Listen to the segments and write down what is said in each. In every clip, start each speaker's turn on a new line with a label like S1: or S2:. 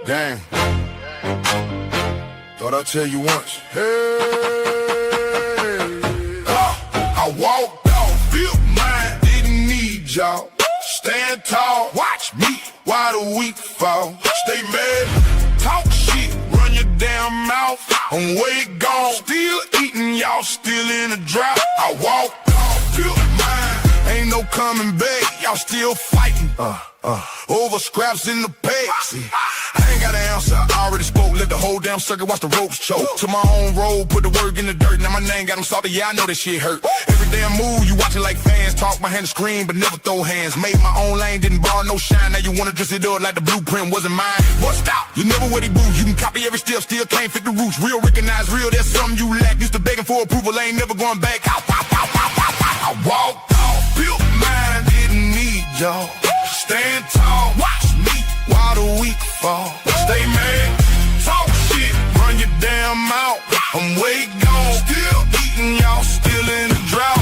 S1: Dang. Thought I'd tell you once. Hey. I walked off, built mine, didn't need y'all. Stand tall, watch me while the weak fall. Stay mad, talk shit, run your damn mouth. I'm way gone, still eating, y'all still in the drought. I walked off, built mine, ain't no coming back. Y'all still fighting, over scraps in the past. See, I ain't got an answer, I already spoke. Let the whole damn circuit watch the ropes choke. To my own road, put the work in the dirt. Now my name got them salty, yeah, I know that shit hurt. Every damn move, you watch it like fans. Talk behind the screen, but never throw hands. Made my own lane, didn't borrow no shine. Now you wanna dress it up like the blueprint wasn't mine. Bust out, you never wear these boots. You can copy every step, still can't fit the roots. Real recognize real, there's something you lack. Used to begging for approval, ain't never going back. I walked off, built mine, didn't need y'all. Stand tall, watch me while the weak fall. Stay mad, talk shit, run your damn mouth. I'm way gone, still eating, y'all still in the drought.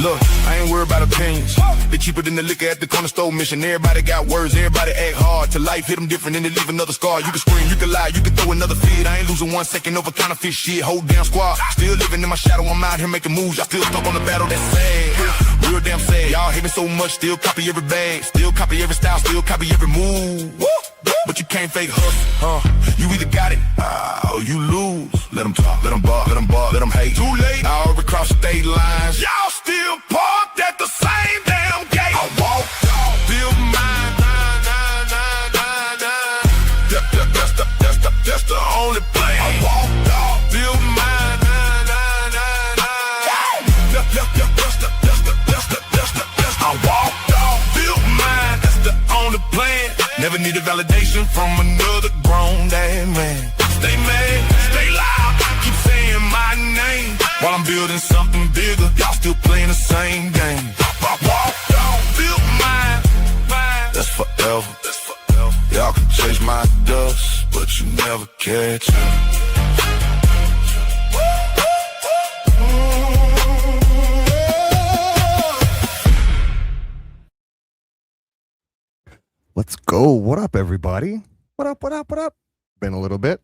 S1: Look, I ain't worried about opinions. They cheaper than the liquor at the corner store mission. Everybody got words, everybody act hard. To life hit them different and they leave another scar. You can scream, you can lie, you can throw another fit. I ain't losing 1 second over counterfeit shit. Whole damn squad, still living in my shadow. I'm out here making moves, y'all still stuck on the battle, that's sad. Real damn sad, y'all hate me so much, still copy every bag. Still copy every style, still copy every move. But you can't fake hustle, you either got it, or you lose. Let them talk, let them bark, let them bark, let them hate. Too late, I already crossed state lines. Y'all still parked at the same damn gate. I walked off, built mine, that's the only plan. I walked off, built mine, I walked off, built mine, that's the only plan. Never needed validation from another grown damn man. Stay mad, stay loud, keep saying my name. While I'm building something bigger, y'all still playing the same game. I walked off, built mine, that's forever. Y'all can chase my dust, but you never catch up.
S2: Let's go. What up, everybody? What up? Been a little bit.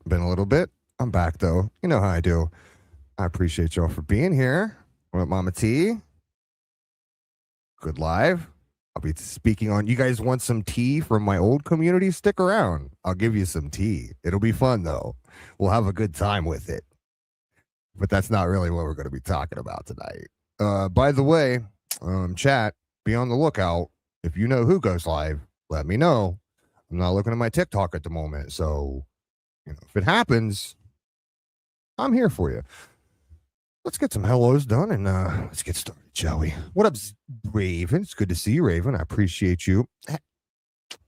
S2: I'm back, though. You know how I do. I appreciate y'all for being here. What up, Mama T? Good live. I'll be speaking on. You guys want some tea from my old community? Stick around. I'll give you some tea. It'll be fun, though. We'll have a good time with it. But that's not really what we're going to be talking about tonight. By the way, chat, be on the lookout. If you know who goes live, let me know. I'm not looking at my TikTok at the moment, so if it happens, I'm here for you. Let's get some hellos done and let's get started, shall we? What up, Raven? It's good to see you, Raven. I appreciate you.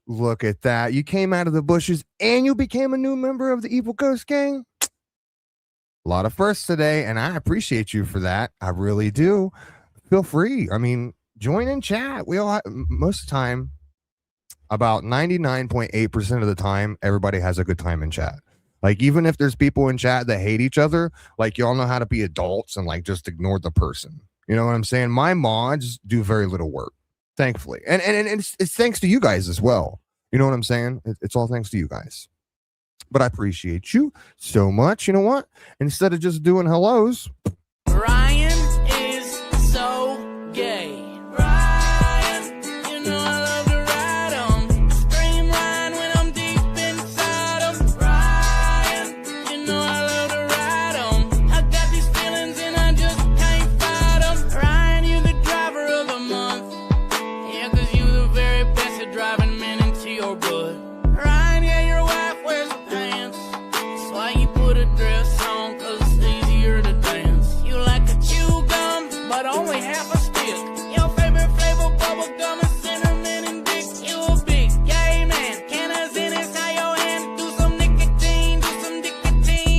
S2: Look at that. You came out of the bushes and you became a new member of the Evil Ghost Gang. A lot of firsts today, and I appreciate you for that. I really do. Feel free. I mean, join in chat. We all have, most of the time, about 99.8% of the time, everybody has a good time in chat. Like, even if there's people in chat that hate each other, like, y'all know how to be adults and, like, just ignore the person. You know what I'm saying? My mods do very little work, thankfully. And it's thanks to you guys as well. You know what I'm saying? It's all thanks to you guys. But I appreciate you so much. You know what? Instead of just doing hellos.
S3: Ryan is so gay. Ryan, you know I love to ride him. Streamline when I'm deep inside him. Ryan, you know I love to ride him. I got these feelings and I just can't fight them. Ryan, you the driver of the month. Yeah, cause you the very best at driving men into your blood. Ryan, yeah, your wife wears the pants. That's why you put a dress on, cause it's easier to dance. You like a chew gum, but only half a stick. Your favorite flavor, bubble gum and cinnamon and dick. You a big gay man. Can I send inside your hand? Do some nicotine,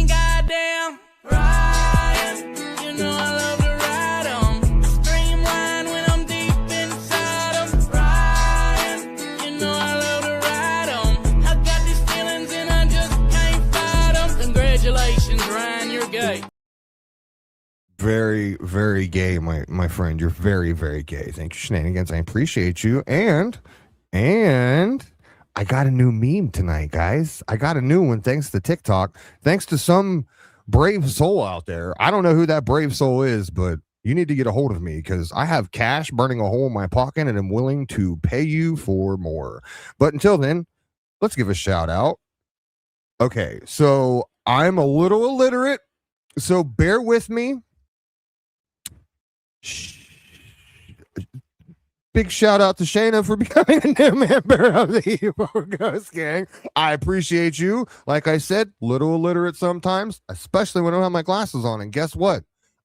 S3: goddamn. Ryan, you know I love to ride 'em. Streamline when I'm deep inside 'em. Ryan, you know I love to ride 'em. I got these feelings and I just can't fight 'em. Congratulations, Ryan, you're gay.
S2: Very, very gay, my friend. You're very, very gay. Thank you, Shenanigans. I appreciate you. And I got a new meme tonight, guys. I got a new one thanks to TikTok. Thanks to some brave soul out there. I don't know who that brave soul is, but you need to get a hold of me because I have cash burning a hole in my pocket and I'm willing to pay you for more. But until then, let's give a shout out. Okay, so I'm a little illiterate, so bear with me. Big shout out to Shayna for becoming a new member of the Evil Ghost Gang. I appreciate you. Like I said, little illiterate sometimes, especially when I don't have my glasses on. And guess what?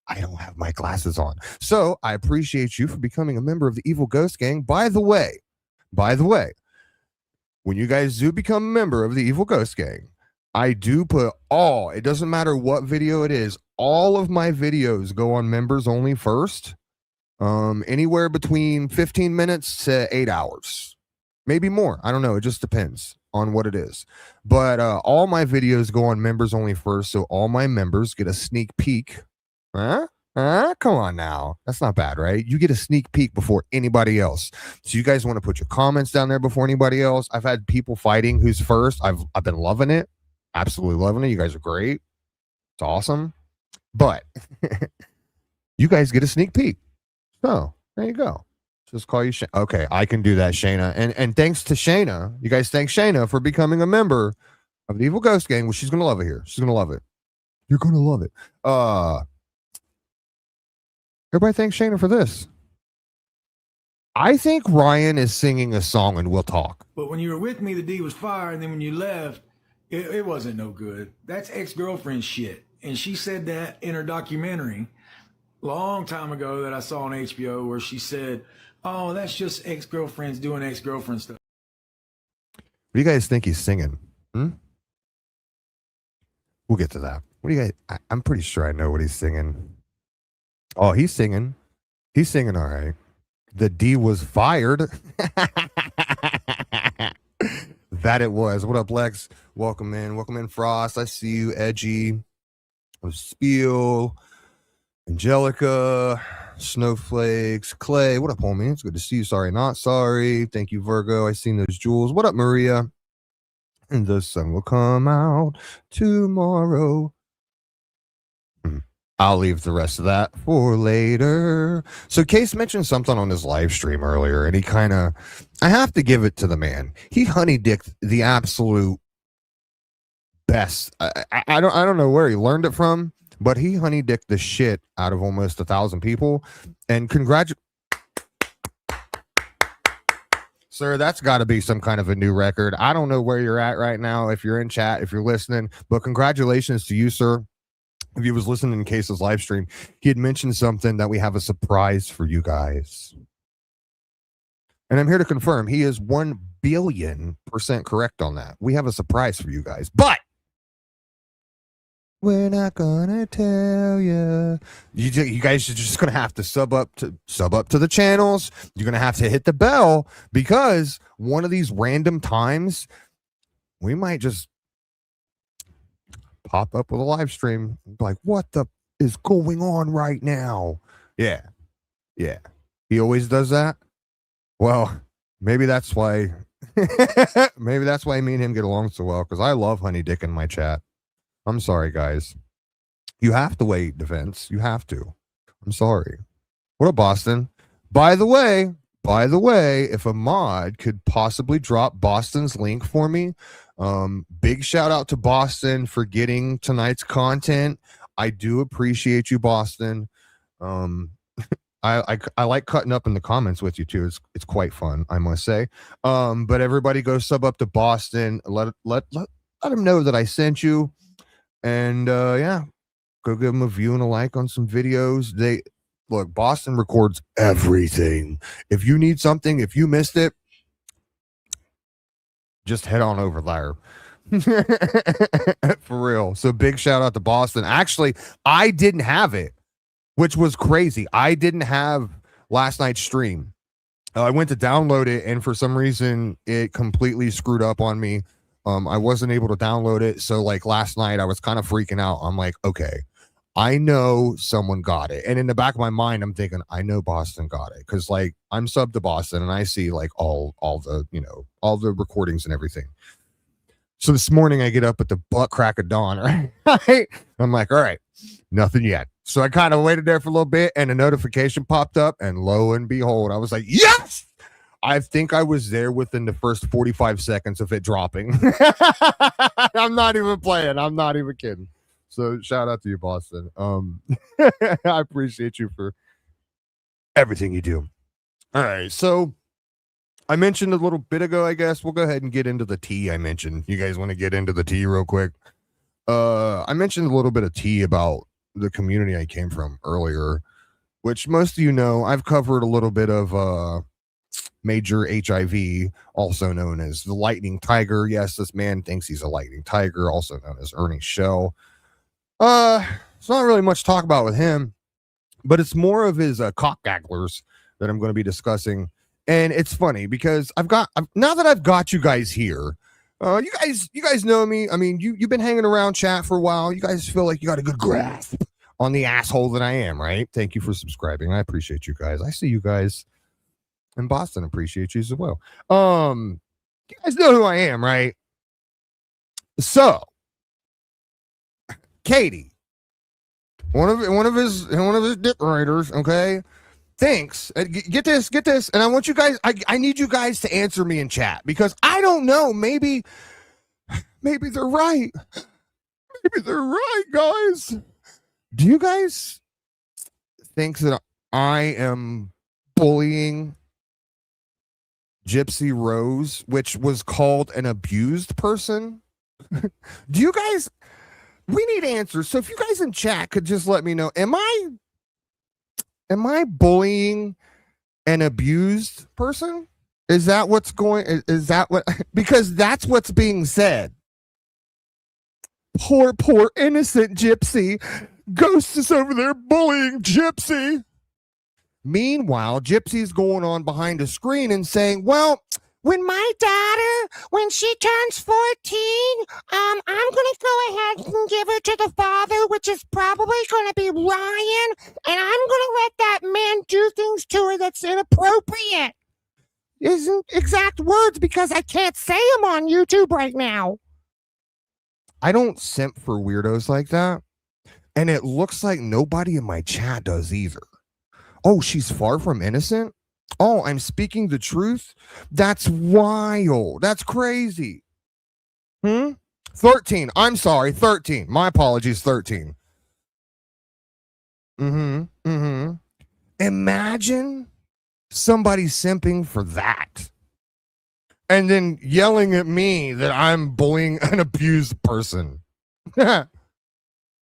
S2: I don't have my glasses on. So I appreciate you for becoming a member of the Evil Ghost Gang. By the way, when you guys do become a member of the Evil Ghost Gang, I do put it doesn't matter what video it is, all of my videos go on members only first. Anywhere between 15 minutes to 8 hours, maybe more. I don't know. It just depends on what it is. But all my videos go on members only first. So all my members get a sneak peek. Come on now. That's not bad, right? You get a sneak peek before anybody else. So you guys want to put your comments down there before anybody else. I've had people fighting who's first. I've been loving it. Absolutely loving it. You guys are great. It's awesome. But you guys get a sneak peek. So there you go. Just call you Shayna. Okay, I can do that, Shayna. And thanks to Shayna, you guys thank Shayna for becoming a member of the Evil Ghost Gang. Well, she's gonna love it here. She's gonna love it. You're gonna love it. Everybody thanks Shayna for this. I think Ryan is singing a song and we'll talk.
S4: But when you were with me, the D was fire, and then when you left, it wasn't no good. That's ex-girlfriend shit. And she said that in her documentary long time ago that I saw on HBO where she said, oh, that's just ex-girlfriends doing ex-girlfriend stuff.
S2: What do you guys think he's singing? We'll get to that. What do you guys? I'm pretty sure I know what he's singing. Oh, he's singing. He's singing all right. The D was fired. That it was. What up, Lex? Welcome in. Welcome in, Frost. I see you, Edgy. Spiel. Angelica, Snowflakes, Clay. What up, homie? It's good to see you. Sorry, not sorry. Thank you, Virgo. I seen those jewels. What up, Maria? And the sun will come out tomorrow. I'll leave the rest of that for later. So Case mentioned something on his live stream earlier, and he kind of, I have to give it to the man. He honey-dicked the absolute best. I don't know where he learned it from, but he honey-dicked the shit out of almost 1,000 people. And sir, that's got to be some kind of a new record. I don't know where you're at right now, if you're in chat, if you're listening, but congratulations to you, sir. If you was listening in Case's live stream, he had mentioned something that we have a surprise for you guys. And I'm here to confirm he is 1,000,000,000% correct on that. We have a surprise for you guys, but we're not gonna tell you. You guys are just gonna have to sub up to the channels. You're gonna have to hit the bell because one of these random times we might just pop up with a live stream like, what the is going on right now? Yeah. He always does that. Well, maybe that's why maybe that's why me and him get along so well, because I love Honey Dick in my chat. I'm sorry, guys. You have to wait, Defense. You have to. I'm sorry. What up, Boston? By the way, if a mod could possibly drop Boston's link for me, big shout out to Boston for getting tonight's content. I do appreciate you, Boston. I like cutting up in the comments with you too. It's quite fun, I must say. But everybody go sub up to Boston. Let him know that I sent you. And yeah, go give him a view and a like on some videos. Look, Boston records everything. If you need something, if you missed it, just head on over there. For real. So big shout out to Boston. Actually, I didn't have it, which was crazy. I didn't have last night's stream. I went to download it, and for some reason, it completely screwed up on me. I wasn't able to download it. So like last night, I was kind of freaking out. I'm like, okay, I know someone got it. And in the back of my mind, I'm thinking, I know Boston got it. Because like I'm subbed to Boston and I see like all the, you know, all the recordings and everything. So this morning I get up at the butt crack of dawn, right? I'm like, all right, nothing yet. So I kind of waited there for a little bit and a notification popped up, and lo and behold, I was like, yes! I think I was there within the first 45 seconds of it dropping. I'm not even playing. I'm not even kidding. So shout out to you, Boston. I appreciate you for everything you do. All right. So I mentioned a little bit ago, I guess we'll go ahead and get into the tea I mentioned. You guys want to get into the tea real quick? I mentioned a little bit of tea about the community I came from earlier, which most of you know. I've covered a little bit of major HIV, also known as the lightning tiger. Yes, this man thinks he's a lightning tiger, also known as Ernie Shell. It's not really much to talk about with him, but it's more of his cock gagglers that I'm going to be discussing. And it's funny because now that I've got you guys here, you guys know me. I mean, you've been hanging around chat for a while. You guys feel like you got a good grasp on the asshole that I am, right? Thank you for subscribing. I appreciate you guys. I see you guys in Boston. Appreciate you as well. You guys know who I am, right? So Katie, one of his dick riders, okay, thinks, get this, and I want you guys, I need you guys to answer me in chat, because I don't know, maybe they're right. Maybe they're right, guys. Do you guys think that I am bullying Gypsy Rose, which was called an abused person? Do you guys... We need answers. So if you guys in chat could just let me know, am I bullying an abused person? Is that what's going? Is that what? Because that's what's being said. Poor innocent Gypsy. Ghost is over there bullying Gypsy. Meanwhile, Gypsy's going on behind a screen and saying, well, when my daughter, when she turns 14, I'm going to go ahead and give her to the father, which is probably going to be Ryan, and I'm going to let that man do things to her that's inappropriate. Isn't exact words, because I can't say them on YouTube right now. I don't simp for weirdos like that, and it looks like nobody in my chat does either. Oh, she's far from innocent? Oh, I'm speaking the truth? That's wild. That's crazy. 13. I'm sorry, 13. My apologies, 13. Imagine somebody simping for that and then yelling at me that I'm bullying an abused person.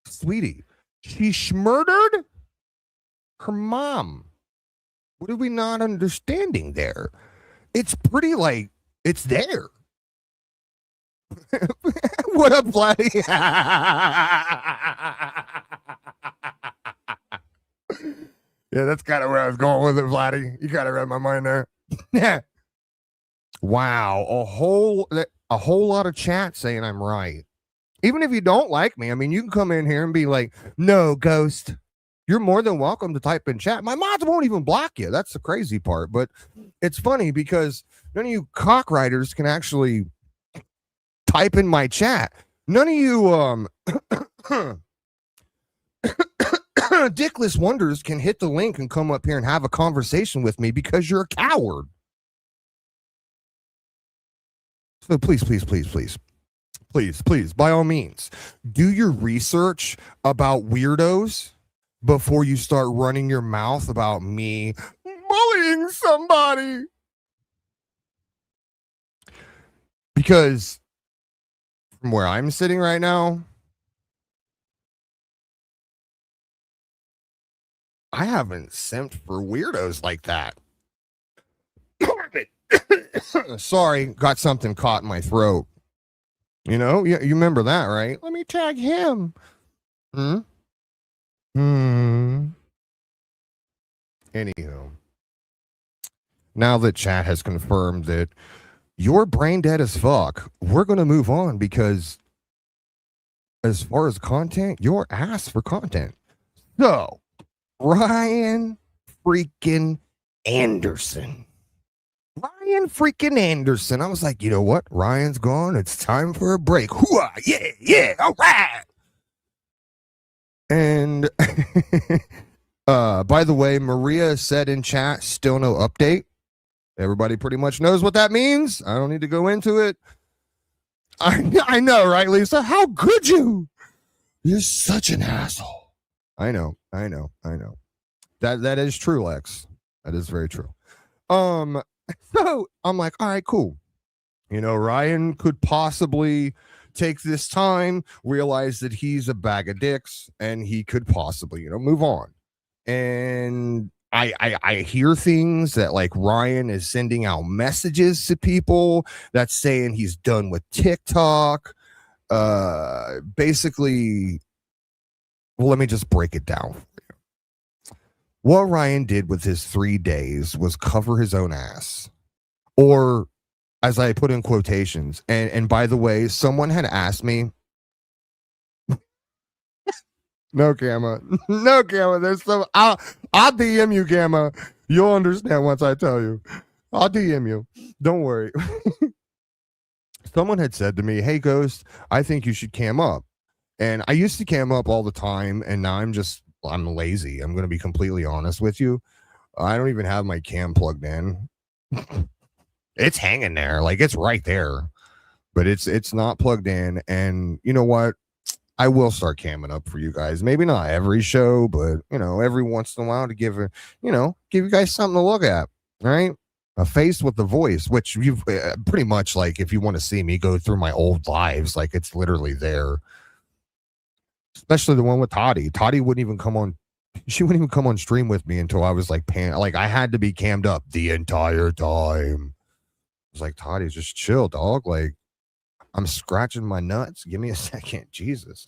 S2: Sweetie, she murdered her mom. What are we not understanding there? It's pretty like it's there. What up, Vladdy? Yeah, that's kind of where I was going with it, Vladdy. You kind of read my mind there. Yeah. Wow, a whole lot of chat saying I'm right. Even if you don't like me, I mean, you can come in here and be like, "No, Ghost." You're more than welcome to type in chat. My mods won't even block you. That's the crazy part. But it's funny because none of you cock riders can actually type in my chat. None of you dickless wonders can hit the link and come up here and have a conversation with me because you're a coward. So please, by all means, do your research about weirdos before you start running your mouth about me bullying somebody. Because from where I'm sitting right now, I haven't simped for weirdos like that. Sorry, got something caught in my throat. You know, you remember that, right? Let me tag him. Anywho, now that chat has confirmed that you're brain dead as fuck, we're going to move on, because as far as content, you're ass for content. So, Ryan freaking Anderson. Ryan freaking Anderson. I was like, you know what? Ryan's gone. It's time for a break. Hooah! Yeah, all right. And by the way, Maria said in chat, still no update. Everybody pretty much knows what that means. I don't need to go into it. I know, right, Lisa? How could you? You're such an asshole. I know. That is true, Lex. That is very true. So I'm like, all right, cool. You know, Ryan could possibly take this time, realize that he's a bag of dicks, and he could possibly, you know, move on. And I hear things that like Ryan is sending out messages to people that's saying he's done with TikTok. Basically, well, let me just break it down for you. What Ryan did with his 3 days was cover his own ass, or as I put in quotations. And by the way, someone had asked me. No, Gamma. No, Gamma. There's some. I'll DM you, Gamma. You'll understand once I tell you. I'll DM you. Don't worry. Someone had said to me, "Hey, Ghost, I think you should cam up." And I used to cam up all the time, and now I'm lazy. I'm going to be completely honest with you. I don't even have my cam plugged in. It's hanging there, like it's right there, but it's not plugged in. And you know what? I will start camming up for you guys. Maybe not every show, but you know, every once in a while to give you guys something to look at, right? A face with the voice, which you've pretty much like, if you want to see me go through my old lives, like it's literally there. Especially the one with Toddy. Toddy wouldn't even come on. She wouldn't even come on stream with me until I was like, I had to be cammed up the entire time. I was like, Toddy, just chill, dog. Like, I'm scratching my nuts. Give me a second. Jesus.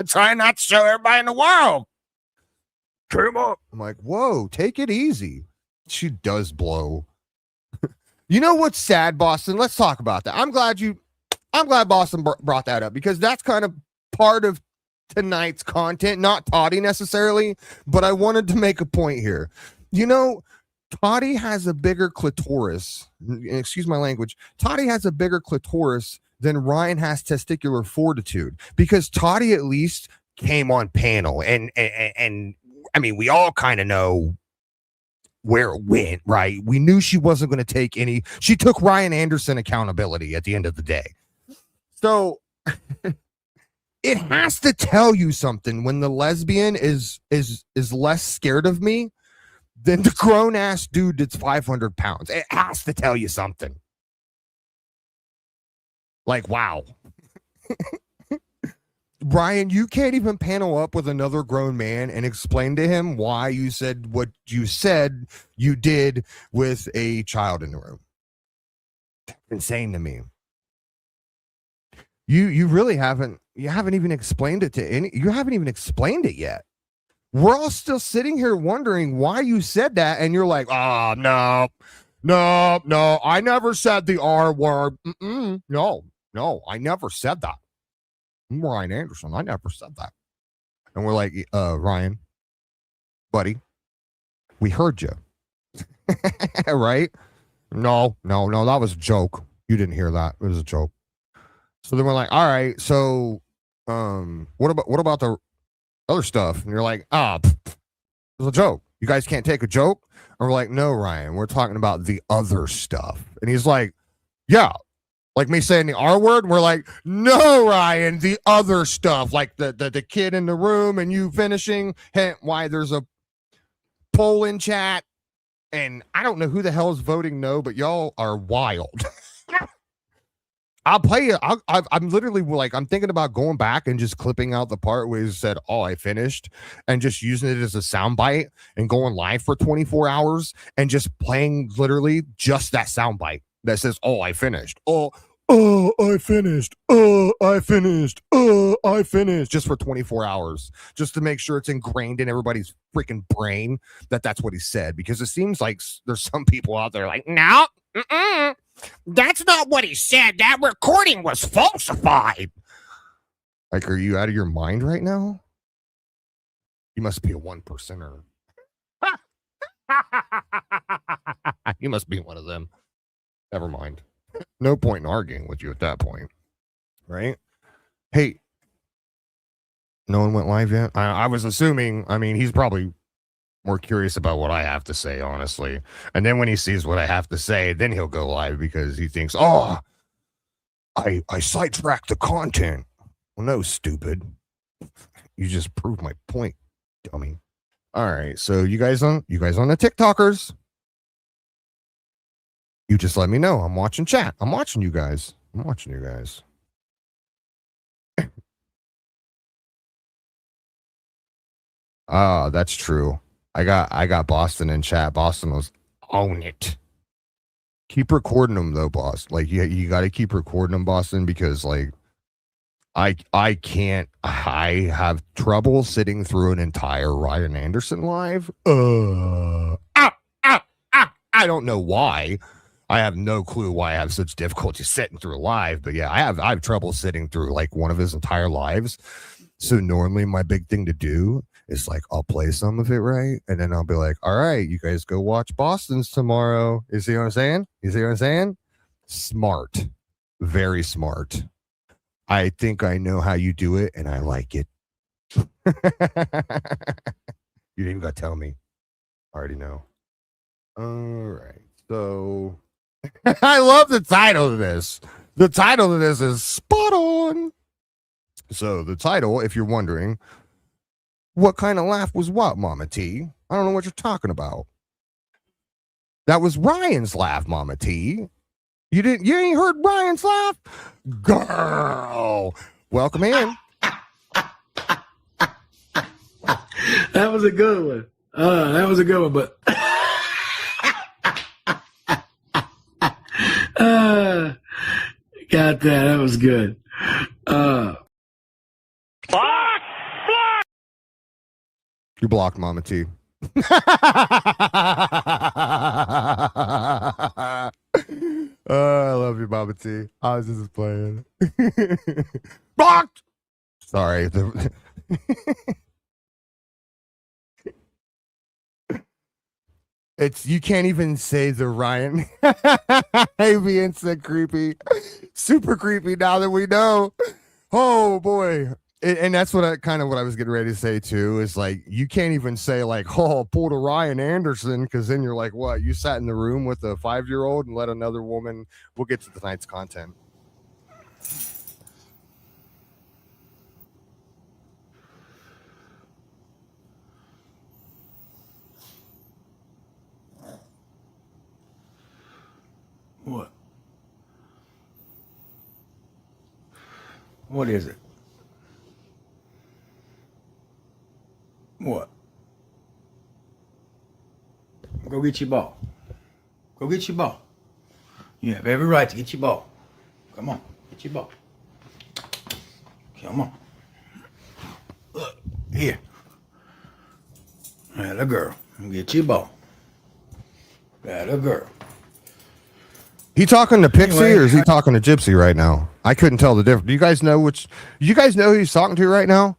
S2: Try not to show everybody in the world. Come up. I'm like, whoa, take it easy. She does blow. You know what's sad, Boston? Let's talk about that. I'm glad Boston brought that up, because that's kind of part of tonight's content. Not Toddy necessarily, but I wanted to make a point here. You know, Toddy has a bigger clitoris. Excuse my language. Toddy has a bigger clitoris than Ryan has testicular fortitude, because Toddy at least came on panel, and I mean, we all kind of know where it went, right? We knew she wasn't going to take any. She took Ryan Anderson accountability at the end of the day. So it has to tell you something when the lesbian is less scared of me than the grown ass dude that's 500 pounds. It has to tell you something. Like, wow. Brian, you can't even panel up with another grown man and explain to him why you said what you said you did with a child in the room. That's insane to me. You really haven't even explained it to you haven't even explained it yet. We're all still sitting here wondering why you said that, and you're like, oh, no, I never said the R word. No, I never said that. I'm Ryan Anderson. I never said that. And we're like, Ryan, buddy, we heard you. Right? No, that was a joke. You didn't hear that. It was a joke. So then we're like, all right, so what about the other stuff? And you're like, it was a joke. You guys can't take a joke? And we're like, no, Ryan, we're talking about the other stuff. And he's like, yeah, like me saying the R word. And we're like, no, Ryan, the other stuff, like the kid in the room and you finishing. Why there's a poll in chat. And I don't know who the hell is voting no, but y'all are wild. I'll play it. I'm literally like, I'm thinking about going back and just clipping out the part where he said, oh, I finished, and just using it as a soundbite and going live for 24 hours and just playing literally just that soundbite that says, oh, I finished. Oh, I finished. I finished. I finished. Just for 24 hours, just to make sure it's ingrained in everybody's freaking brain that that's what he said. Because it seems like there's some people out there like, no, that's not what he said. That recording was falsified. Like, are you out of your mind right now? You must be a 1%er. You must be one of them. Never mind. No point in arguing with you at that point. Right? Hey, no one went live yet? I was assuming, I mean, he's probably more curious about what I have to say, honestly. And then when he sees what I have to say, then he'll go live because he thinks, oh, I sidetracked the content. Well, no, stupid. You just proved my point, dummy. All right, so you guys on the TikTokers, you just let me know. I'm watching chat. I'm watching you guys. Ah, that's true. I got Boston in chat. Boston was own it. Keep recording them though, boss. Like you got to keep recording them, Boston, because like I can't. I have trouble sitting through an entire Ryan Anderson live. I don't know why. I have no clue why I have such difficulty sitting through a live, but yeah, I have trouble sitting through like one of his entire lives. So normally my big thing to do is like I'll play some of it, right? And then I'll be like, all right, you guys go watch Boston's tomorrow. You see what I'm saying? Smart. Very smart. I think I know how you do it and I like it. You didn't even got to tell me. I already know. All right. So I love the title of this. The title of this is spot on. So the title, if you're wondering, what kind of laugh was what, Mama T? I don't know what you're talking about. That was Ryan's laugh, Mama T. You ain't heard Ryan's laugh? Girl. Welcome in.
S4: That was a good one. But got that. That was good.
S2: You blocked Mama T. I love you, Mama T. I was just playing. Blocked. Sorry. It's you can't even say the Ryan. Being so creepy, super creepy. Now that we know, oh boy. And that's what I was getting ready to say too, is like you can't even say like, oh, pull to Ryan Anderson, because then you're like, what? You sat in the room with a 5-year-old and let another woman. We'll get to tonight's content.
S4: What? What is it? What? Go get your ball. Go get your ball. You have every right to get your ball. Come on, get your ball. Come on. Look, here. That a girl. Get your ball. That a girl.
S2: He talking to Pixie
S4: Anyway,
S2: or is he talking to Gypsy right now? I couldn't tell the difference. Do you guys know who he's talking to right now?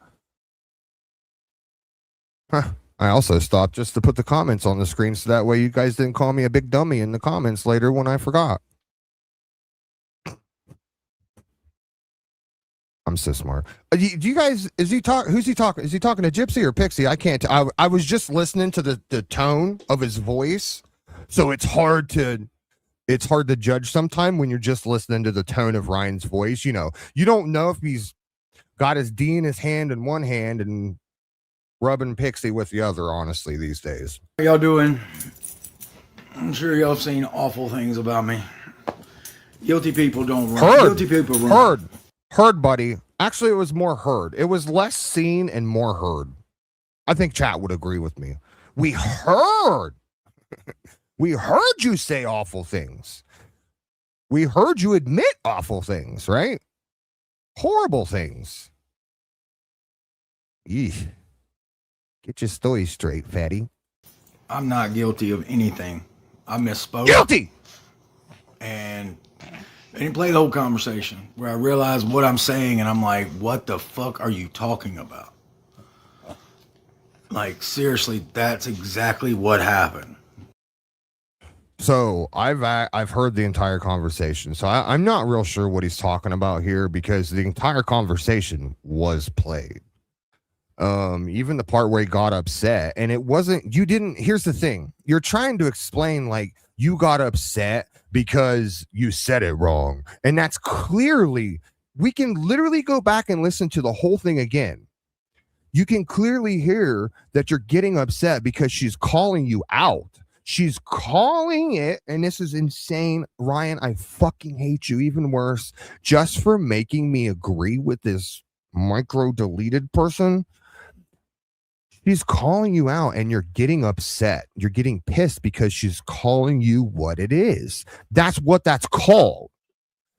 S2: Huh. I also stopped just to put the comments on the screen so that way you guys didn't call me a big dummy in the comments later when I forgot. I'm so smart. Do you guys, who's he talking? Is he talking to Gypsy or Pixie? I can't. I was just listening to the tone of his voice. So it's hard to judge sometime when you're just listening to the tone of Ryan's voice. You know, you don't know if he's got his D in his hand in one hand and rubbing Pixie with the other, honestly, these days.
S4: How y'all doing? I'm sure y'all have seen awful things about me. Guilty people don't run. Guilty people run.
S2: Heard, buddy. Actually, it was more heard. It was less seen and more heard. I think chat would agree with me. We heard. We heard you say awful things. We heard you admit awful things, right? Horrible things. Eesh. Get your story straight, fatty.
S4: I'm not guilty of anything. I misspoke.
S2: Guilty!
S4: And I didn't play the whole conversation where I realized what I'm saying and I'm like, what the fuck are you talking about? Like, seriously, that's exactly what happened.
S2: So I've heard the entire conversation. So I'm not real sure what he's talking about here because the entire conversation was played. Even the part where he got upset, and it wasn't. You didn't. Here's the thing: you're trying to explain like you got upset because you said it wrong, and that's clearly. We can literally go back and listen to the whole thing again. You can clearly hear that you're getting upset because she's calling you out. She's calling it, and this is insane. Ryan, I fucking hate you even worse just for making me agree with this micro deleted person. She's calling you out and you're getting upset. You're getting pissed because she's calling you what it is. That's what that's called.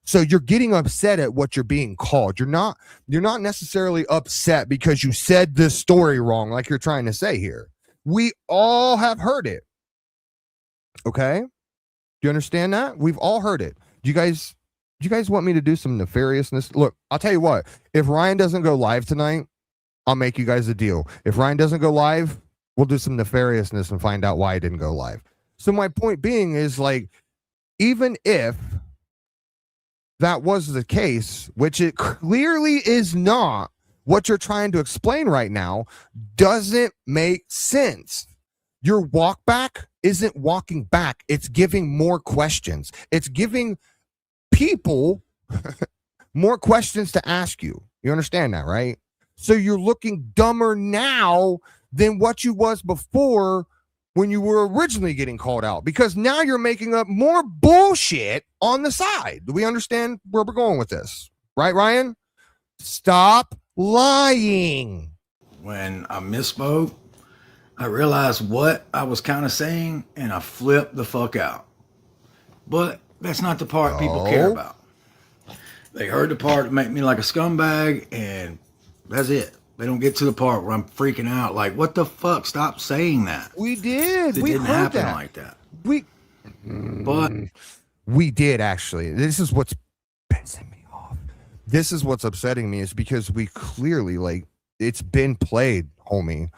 S2: So you're getting upset at what you're being called. You're not necessarily upset because you said this story wrong, like you're trying to say here. We all have heard it. Okay? Do you understand that? We've all heard it. Do you guys want me to do some nefariousness? Look, I'll tell you what. If Ryan doesn't go live tonight, I'll make you guys a deal. If Ryan doesn't go live, we'll do some nefariousness and find out why he didn't go live. So my point being is, like, even if that was the case, which it clearly is not, what you're trying to explain right now doesn't make sense. Your walk back isn't walking back. It's giving more questions. It's giving people more questions to ask you. You understand that, right? So you're looking dumber now than what you was before when you were originally getting called out, because now you're making up more bullshit on the side. Do we understand where we're going with this? Right, Ryan? Stop lying.
S4: When I misspoke, I realized what I was kind of saying, and I flipped the fuck out. But that's not the part people care about. They heard the part that make me like a scumbag, and that's it. They don't get to the part where I'm freaking out. Like, what the fuck? Stop saying that.
S2: We did.
S4: It
S2: we
S4: didn't
S2: heard
S4: happen
S2: that.
S4: like that.
S2: But we did, actually. This is what's pissing me off. This is what's upsetting me, is because we clearly, like, it's been played, homie.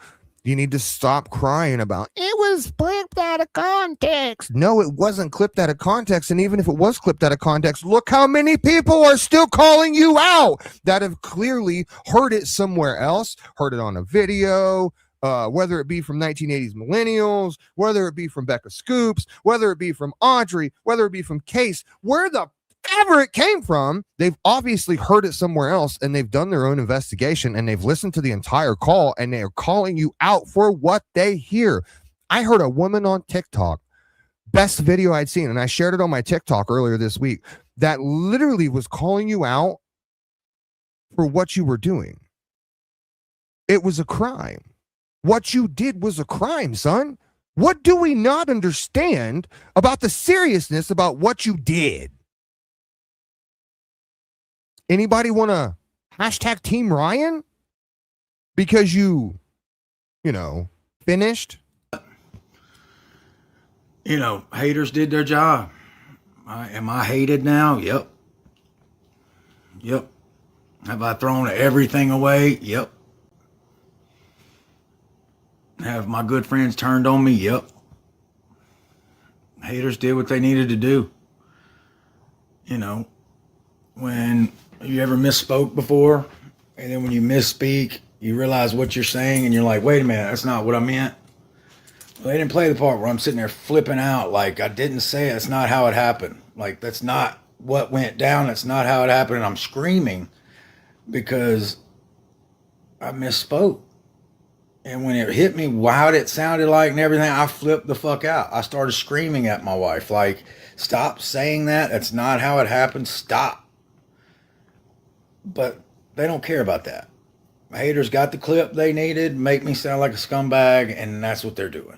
S2: You need to stop crying about it was clipped out of context. No, it wasn't clipped out of context. And even if it was clipped out of context, look how many people are still calling you out that have clearly heard it somewhere else, heard it on a video, whether it be from 1980s millennials, whether it be from Becca Scoops, whether it be from Audrey, whether it be from Case, wherever it came from, they've obviously heard it somewhere else, and they've done their own investigation, and they've listened to the entire call, and they are calling you out for what they hear. I heard a woman on TikTok, best video I'd seen, and I shared it on my TikTok earlier this week, that literally was calling you out for what you were doing. It was a crime. What you did was a crime, son. What do we not understand about the seriousness about what you did? Anybody want to hashtag Team Ryan? Because you finished?
S4: Haters did their job. Am I hated now? Yep. Have I thrown everything away? Yep. Have my good friends turned on me? Yep. Haters did what they needed to do. When you ever misspoke before, and then when you misspeak, you realize what you're saying, and you're like, wait a minute, that's not what I meant. Well, they didn't play the part where I'm sitting there flipping out like I didn't say it. That's not how it happened. Like, that's not what went down. That's not how it happened. And I'm screaming because I misspoke. And when it hit me, what it sounded like and everything, I flipped the fuck out. I started screaming at my wife, like, stop saying that. That's not how it happened. Stop. But they don't care about that. Haters got the clip they needed, make me sound like a scumbag, and that's what they're doing.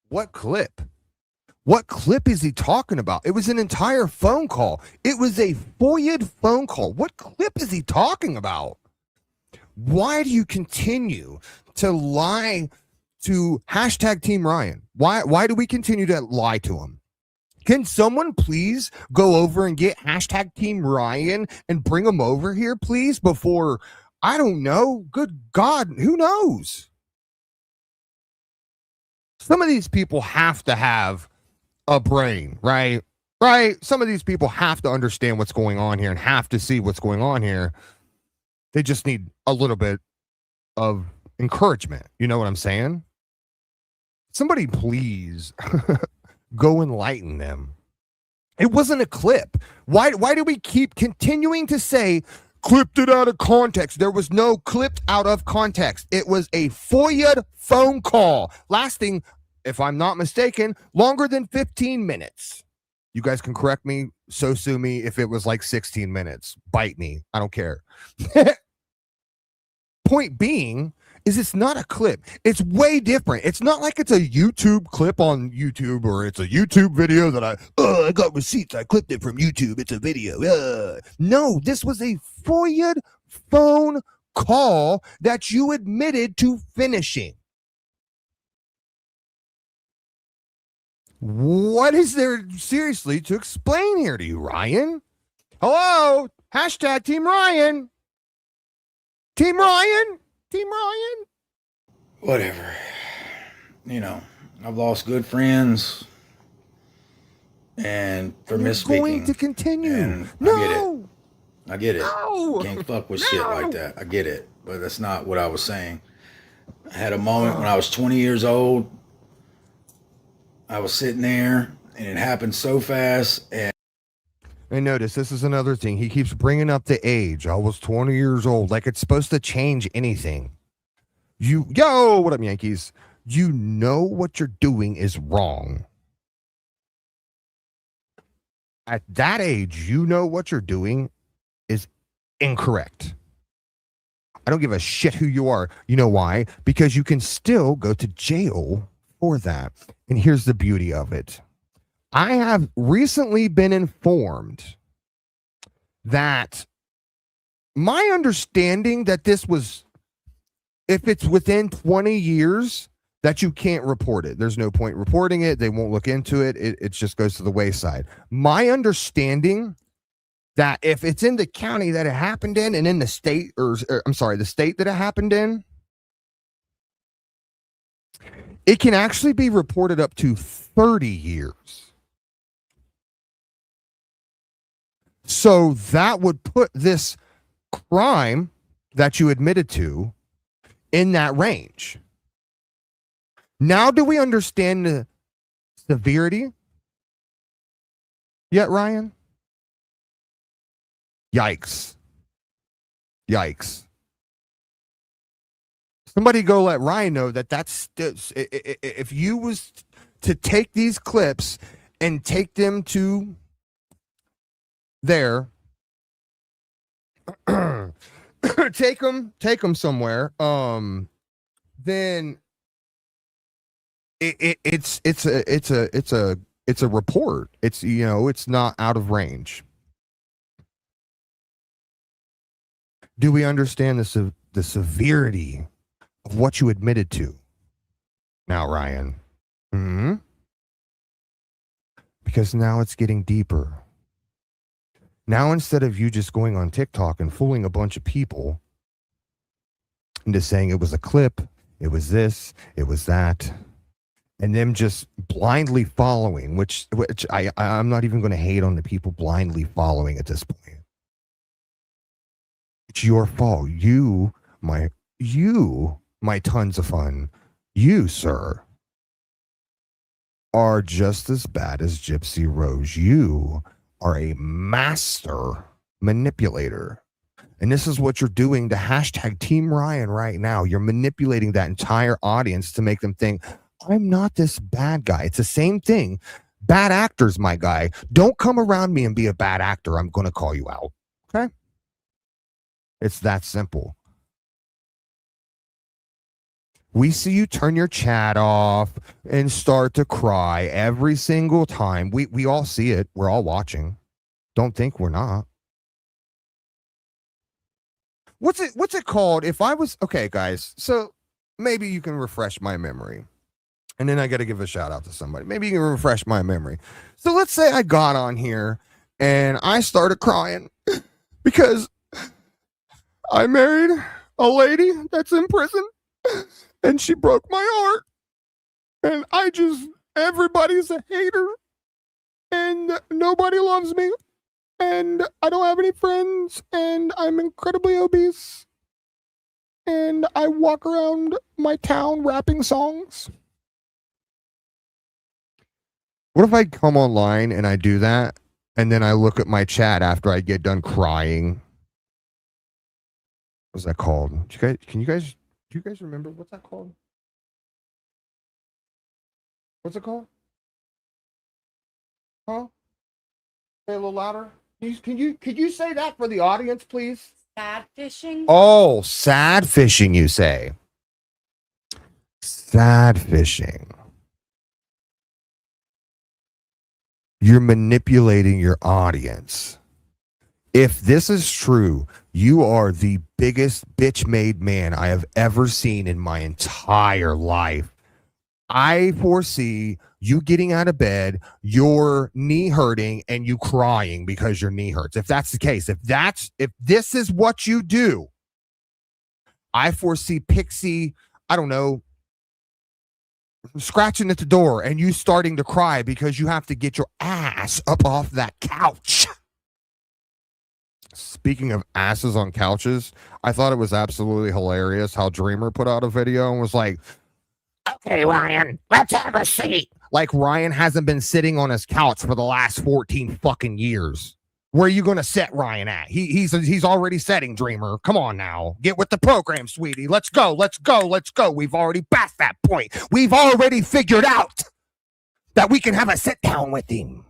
S2: What clip? What clip is he talking about? It was an entire phone call. It was a FOIA'd phone call. What clip is he talking about? Why do you continue to lie to hashtag Team Ryan? Why do we continue to lie to him? Can someone please go over and get hashtag Team Ryan and bring him over here, please, before I don't know. Good God, who knows? Some of these people have to have a brain, right? Right? Some of these people have to understand what's going on here and have to see what's going on here. They just need a little bit of encouragement. You know what I'm saying? Somebody please go enlighten them. It wasn't a clip. Why do we keep continuing to say clipped it out of context? There was no clipped out of context. It was a FOIA phone call lasting, if I'm not mistaken, longer than 15 minutes. You guys can correct me, so sue me if it was like 16 minutes. Bite me. I don't care. Point being is it's not a clip. It's way different. It's not like it's a YouTube clip on YouTube or it's a YouTube video that I got receipts. I clipped it from YouTube. It's a video. No, this was a FOIA phone call that you admitted to finishing. What is there seriously to explain here to you, Ryan? Hello? Hashtag Team Ryan. Team Ryan? Team Ryan?
S4: Whatever. You know, I've lost good friends and for misspeaking.
S2: Going to continue.
S4: And
S2: No.
S4: I get it.
S2: No.
S4: Can't fuck with shit like that. I get it. But that's not what I was saying. I had a moment when I was 20 years old. I was sitting there and it happened so fast.
S2: And notice, this is another thing. He keeps bringing up the age. I was 20 years old. Like it's supposed to change anything. What up, Yankees? You know what you're doing is wrong. At that age, you know what you're doing is incorrect. I don't give a shit who you are. You know why? Because you can still go to jail for that. And here's the beauty of it. I have recently been informed that my understanding that this was, if it's within 20 years, that you can't report it. There's no point reporting it. They won't look into it. It just goes to the wayside. My understanding that if it's in the county that it happened in and in the state, the state that it happened in, it can actually be reported up to 30 years. So that would put this crime that you admitted to in that range. Now, do we understand the severity yet, Ryan? Yikes. Yikes. Somebody go let Ryan know that that's, if you was to take these clips and take them to there, take them somewhere, then it's a report. It's, it's not out of range. Do we understand the severity of what you admitted to now, Ryan? Because now it's getting deeper. Now, instead of you just going on TikTok and fooling a bunch of people into saying it was a clip, it was this, it was that, and them just blindly following, which I'm not even going to hate on the people blindly following at this point. It's your fault. You, my tons of fun, you, sir, are just as bad as Gypsy Rose. You are a master manipulator. And this is what you're doing to hashtag Team Ryan right now. You're manipulating that entire audience to make them think, I'm not this bad guy. It's the same thing. Bad actors, my guy. Don't come around me and be a bad actor. I'm going to call you out. Okay? It's that simple. We see you turn your chat off and start to cry every single time. We all see it. We're all watching. Don't think we're not. What's it called? If I was, okay, guys, so maybe you can refresh my memory. And then I got to give a shout out to somebody. Maybe you can refresh my memory. So let's say I got on here and I started crying because I married a lady that's in prison, and she broke my heart. And everybody's a hater, and nobody loves me, and I don't have any friends, and I'm incredibly obese, and I walk around my town rapping songs. What if I come online and I do that, and then I look at my chat after I get done crying? What's that called? Do you guys remember what's that called? What's it called? Huh? Say a little louder. Could you say that for the audience, please?
S5: Sad fishing?
S2: Oh, sad fishing, you say. Sad fishing. You're manipulating your audience. If this is true, you are the biggest bitch-made man I have ever seen in my entire life. I foresee you getting out of bed, your knee hurting, and you crying because your knee hurts. If that's the case, if this is what you do, I foresee Pixie, I don't know, scratching at the door and you starting to cry because you have to get your ass up off that couch. Speaking of asses on couches, I thought it was absolutely hilarious how Dreamer put out a video and was like, okay, Ryan, let's have a seat. Like Ryan hasn't been sitting on his couch for the last 14 fucking years. Where are you going to set Ryan at? He's already setting, Dreamer. Come on now. Get with the program, sweetie. Let's go. We've already passed that point. We've already figured out that we can have a sit down with him.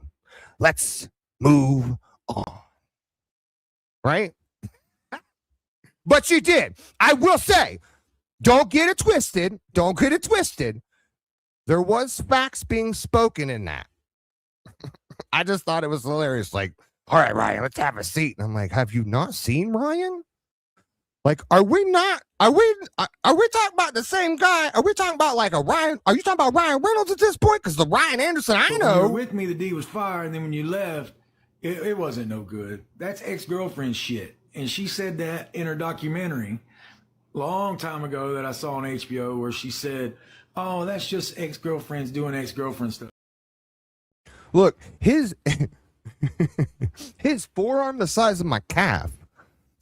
S2: Let's move on. Right? But you did. I will say, don't get it twisted. There was facts being spoken in that. I just thought it was hilarious. Like, all right, Ryan, let's have a seat. And I'm like, have you not seen Ryan? Like, are we talking about the same guy? Are we talking about like a Ryan? Are you talking about Ryan Reynolds at this point? Because the Ryan Anderson I know.
S4: When you were with me, the D was fire, and then when you left, it wasn't no good. That's ex-girlfriend shit. And she said that in her documentary long time ago that I saw on HBO where she said, oh, that's just ex-girlfriends doing ex-girlfriend stuff.
S2: Look, his forearm the size of my calf.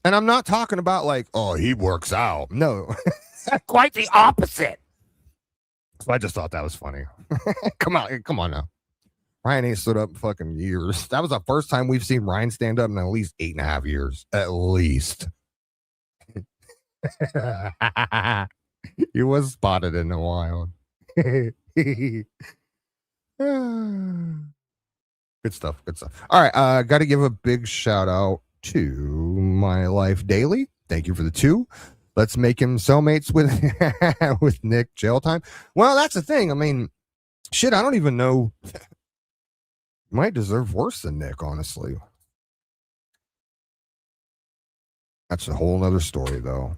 S2: And I'm not talking about like, oh, he works out. No, quite the opposite. So I just thought that was funny. Come on now. Ryan ain't stood up in fucking years. That was the first time we've seen Ryan stand up in at least 8.5 years. At least. He was spotted in the wild. Good stuff. All right, got to give a big shout out to My Life Daily. Thank you for the 2. Let's make him cellmates with with Nick jail time. Well, that's the thing. I mean, shit, I don't even know. Might deserve worse than Nick, honestly. That's a whole nother story, though.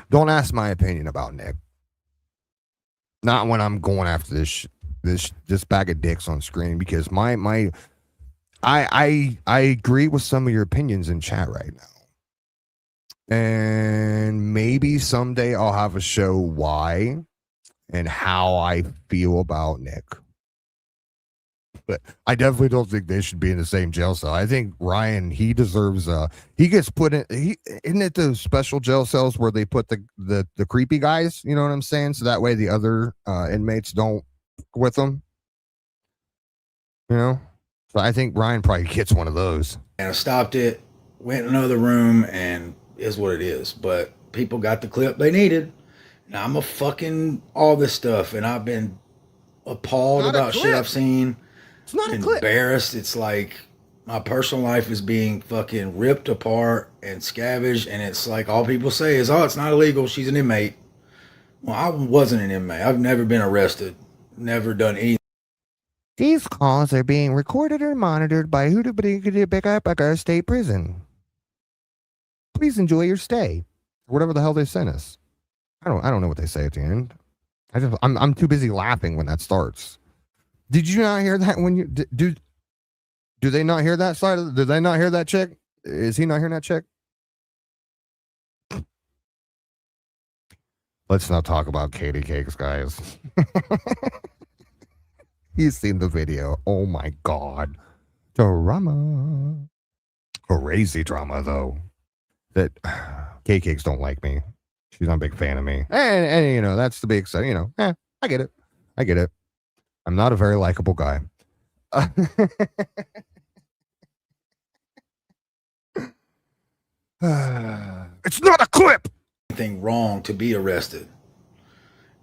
S2: Don't ask my opinion about Nick. Not when I'm going after this bag of dicks on screen, because I agree with some of your opinions in chat right now. And maybe someday I'll have a show why and how I feel about Nick. But I definitely don't think they should be in the same jail cell. I think Ryan, he deserves he gets put in isn't it those special jail cells where they put the creepy guys, you know what I'm saying? So that way the other inmates don't with them. You know? So I think Ryan probably gets one of those.
S4: And I stopped it, went in another room, and is what it is. But people got the clip they needed. Now I'm a fucking all this stuff, and I've been appalled about shit I've seen.
S2: It's not a clip.
S4: Embarrassed. It's like my personal life is being fucking ripped apart and scavenged, and it's like all people say is, oh, it's not illegal, she's an inmate. Well, I wasn't an inmate. I've never been arrested, never done anything.
S2: These calls are being recorded or monitored by Hootabadoo State Prison. Please enjoy your stay. Whatever the hell they sent us. I don't know what they say at the end. I'm too busy laughing when that starts. Did you not hear that when you do they not hear that side of did they not hear that chick? Is he not hearing that chick? Let's not talk about Katie Cakes, guys. You've seen the video. Oh my God. Drama. Crazy drama, though. That Katie Cakes don't like me. She's not a big fan of me. And you know, that's the big side. You know, I get it. I get it. I'm not a very likable guy. It's not a clip.
S4: Anything wrong to be arrested.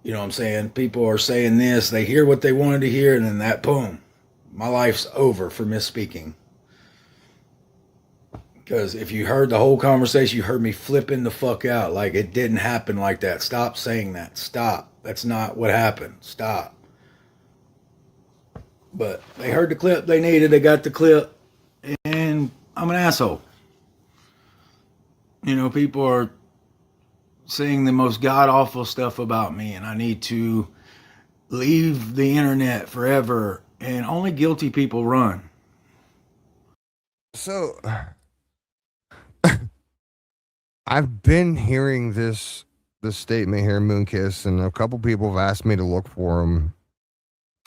S4: You know what I'm saying? People are saying this, they hear what they wanted to hear, and then that, boom, my life's over for misspeaking. Because if you heard the whole conversation, you heard me flipping the fuck out. Like, it didn't happen like that. Stop saying that. Stop. That's not what happened. Stop. But they heard the clip they needed. They got the clip. And I'm an asshole. You know, people are saying the most god-awful stuff about me, and I need to leave the internet forever. And only guilty people run.
S2: So... I've been hearing this statement here, Moonkiss, and a couple people have asked me to look for them.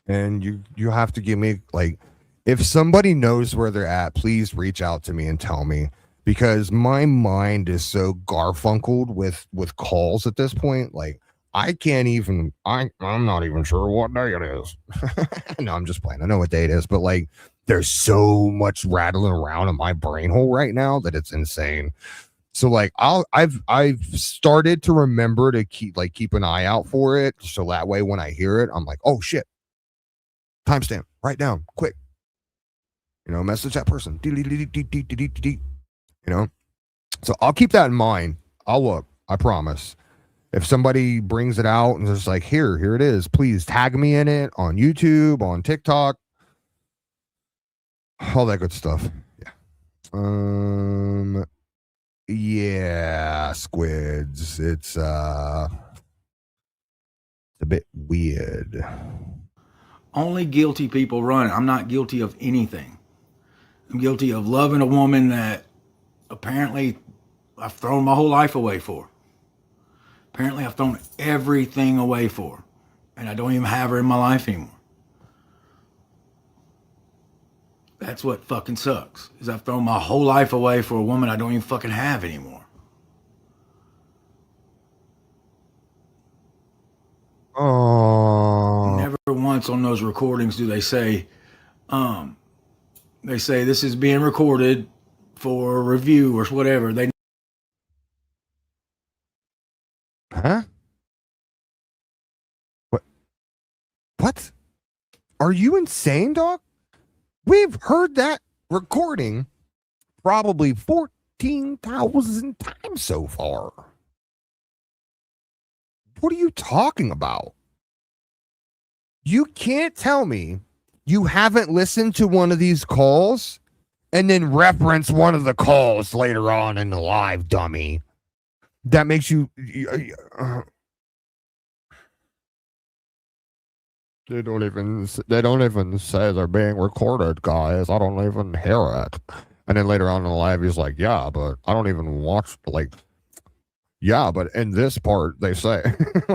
S2: And you have to give me, like, if somebody knows where they're at, please reach out to me and tell me, because my mind is so garfunkled with calls at this point. Like, I can't even. I'm not even sure what day it is. No, I'm just playing. I know what day it is, but like, there's so much rattling around in my brain hole right now that it's insane. So like I've started to remember to keep an eye out for it, so that way when I hear it, I'm like, oh shit. Timestamp, write down, quick. You know, message that person. You know? So I'll keep that in mind. I'll look, I promise. If somebody brings it out and it's like, here it is, please tag me in it on YouTube, on TikTok, all that good stuff. Yeah. Yeah, squids. It's a bit weird.
S4: Only guilty people run. I'm not guilty of anything. I'm guilty of loving a woman that apparently I've thrown my whole life away for. Apparently I've thrown everything away for. And I don't even have her in my life anymore. That's what fucking sucks, is I've thrown my whole life away for a woman I don't even fucking have anymore.
S2: Oh.
S4: Never once on those recordings do they say this is being recorded for review or whatever. They
S2: Huh? What? Are you insane, dog? We've heard that recording probably 14,000 times so far. What are you talking about? You can't tell me you haven't listened to one of these calls and then reference one of the calls later on in the live, dummy. That makes you... They don't even say they're being recorded, guys. I don't even hear it. And then later on in the live, he's like, yeah, but I don't even watch, like, yeah, but in this part, they say,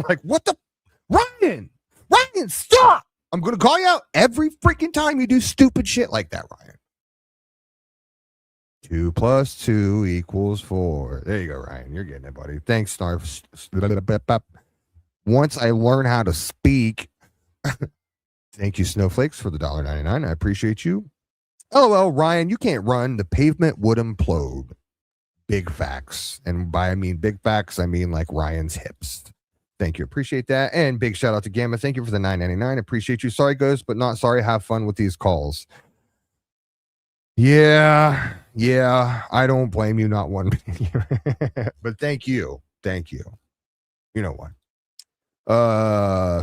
S2: like, what the? Ryan, stop! I'm going to call you out every freaking time you do stupid shit like that, Ryan. 2 + 2 = 4. There you go, Ryan. You're getting it, buddy. Thanks, Snarf. Once I learn how to speak... Thank you, Snowflakes, for the $1.99. I appreciate you. LOL, Ryan, you can't run. The pavement would implode. Big facts. And by I mean big facts, I mean like Ryan's hips. Thank you. Appreciate that. And big shout out to Gamma. Thank you for the $9.99. Appreciate you. Sorry, Ghost, but not sorry. Have fun with these calls. Yeah. I don't blame you, not one. But thank you. You know what?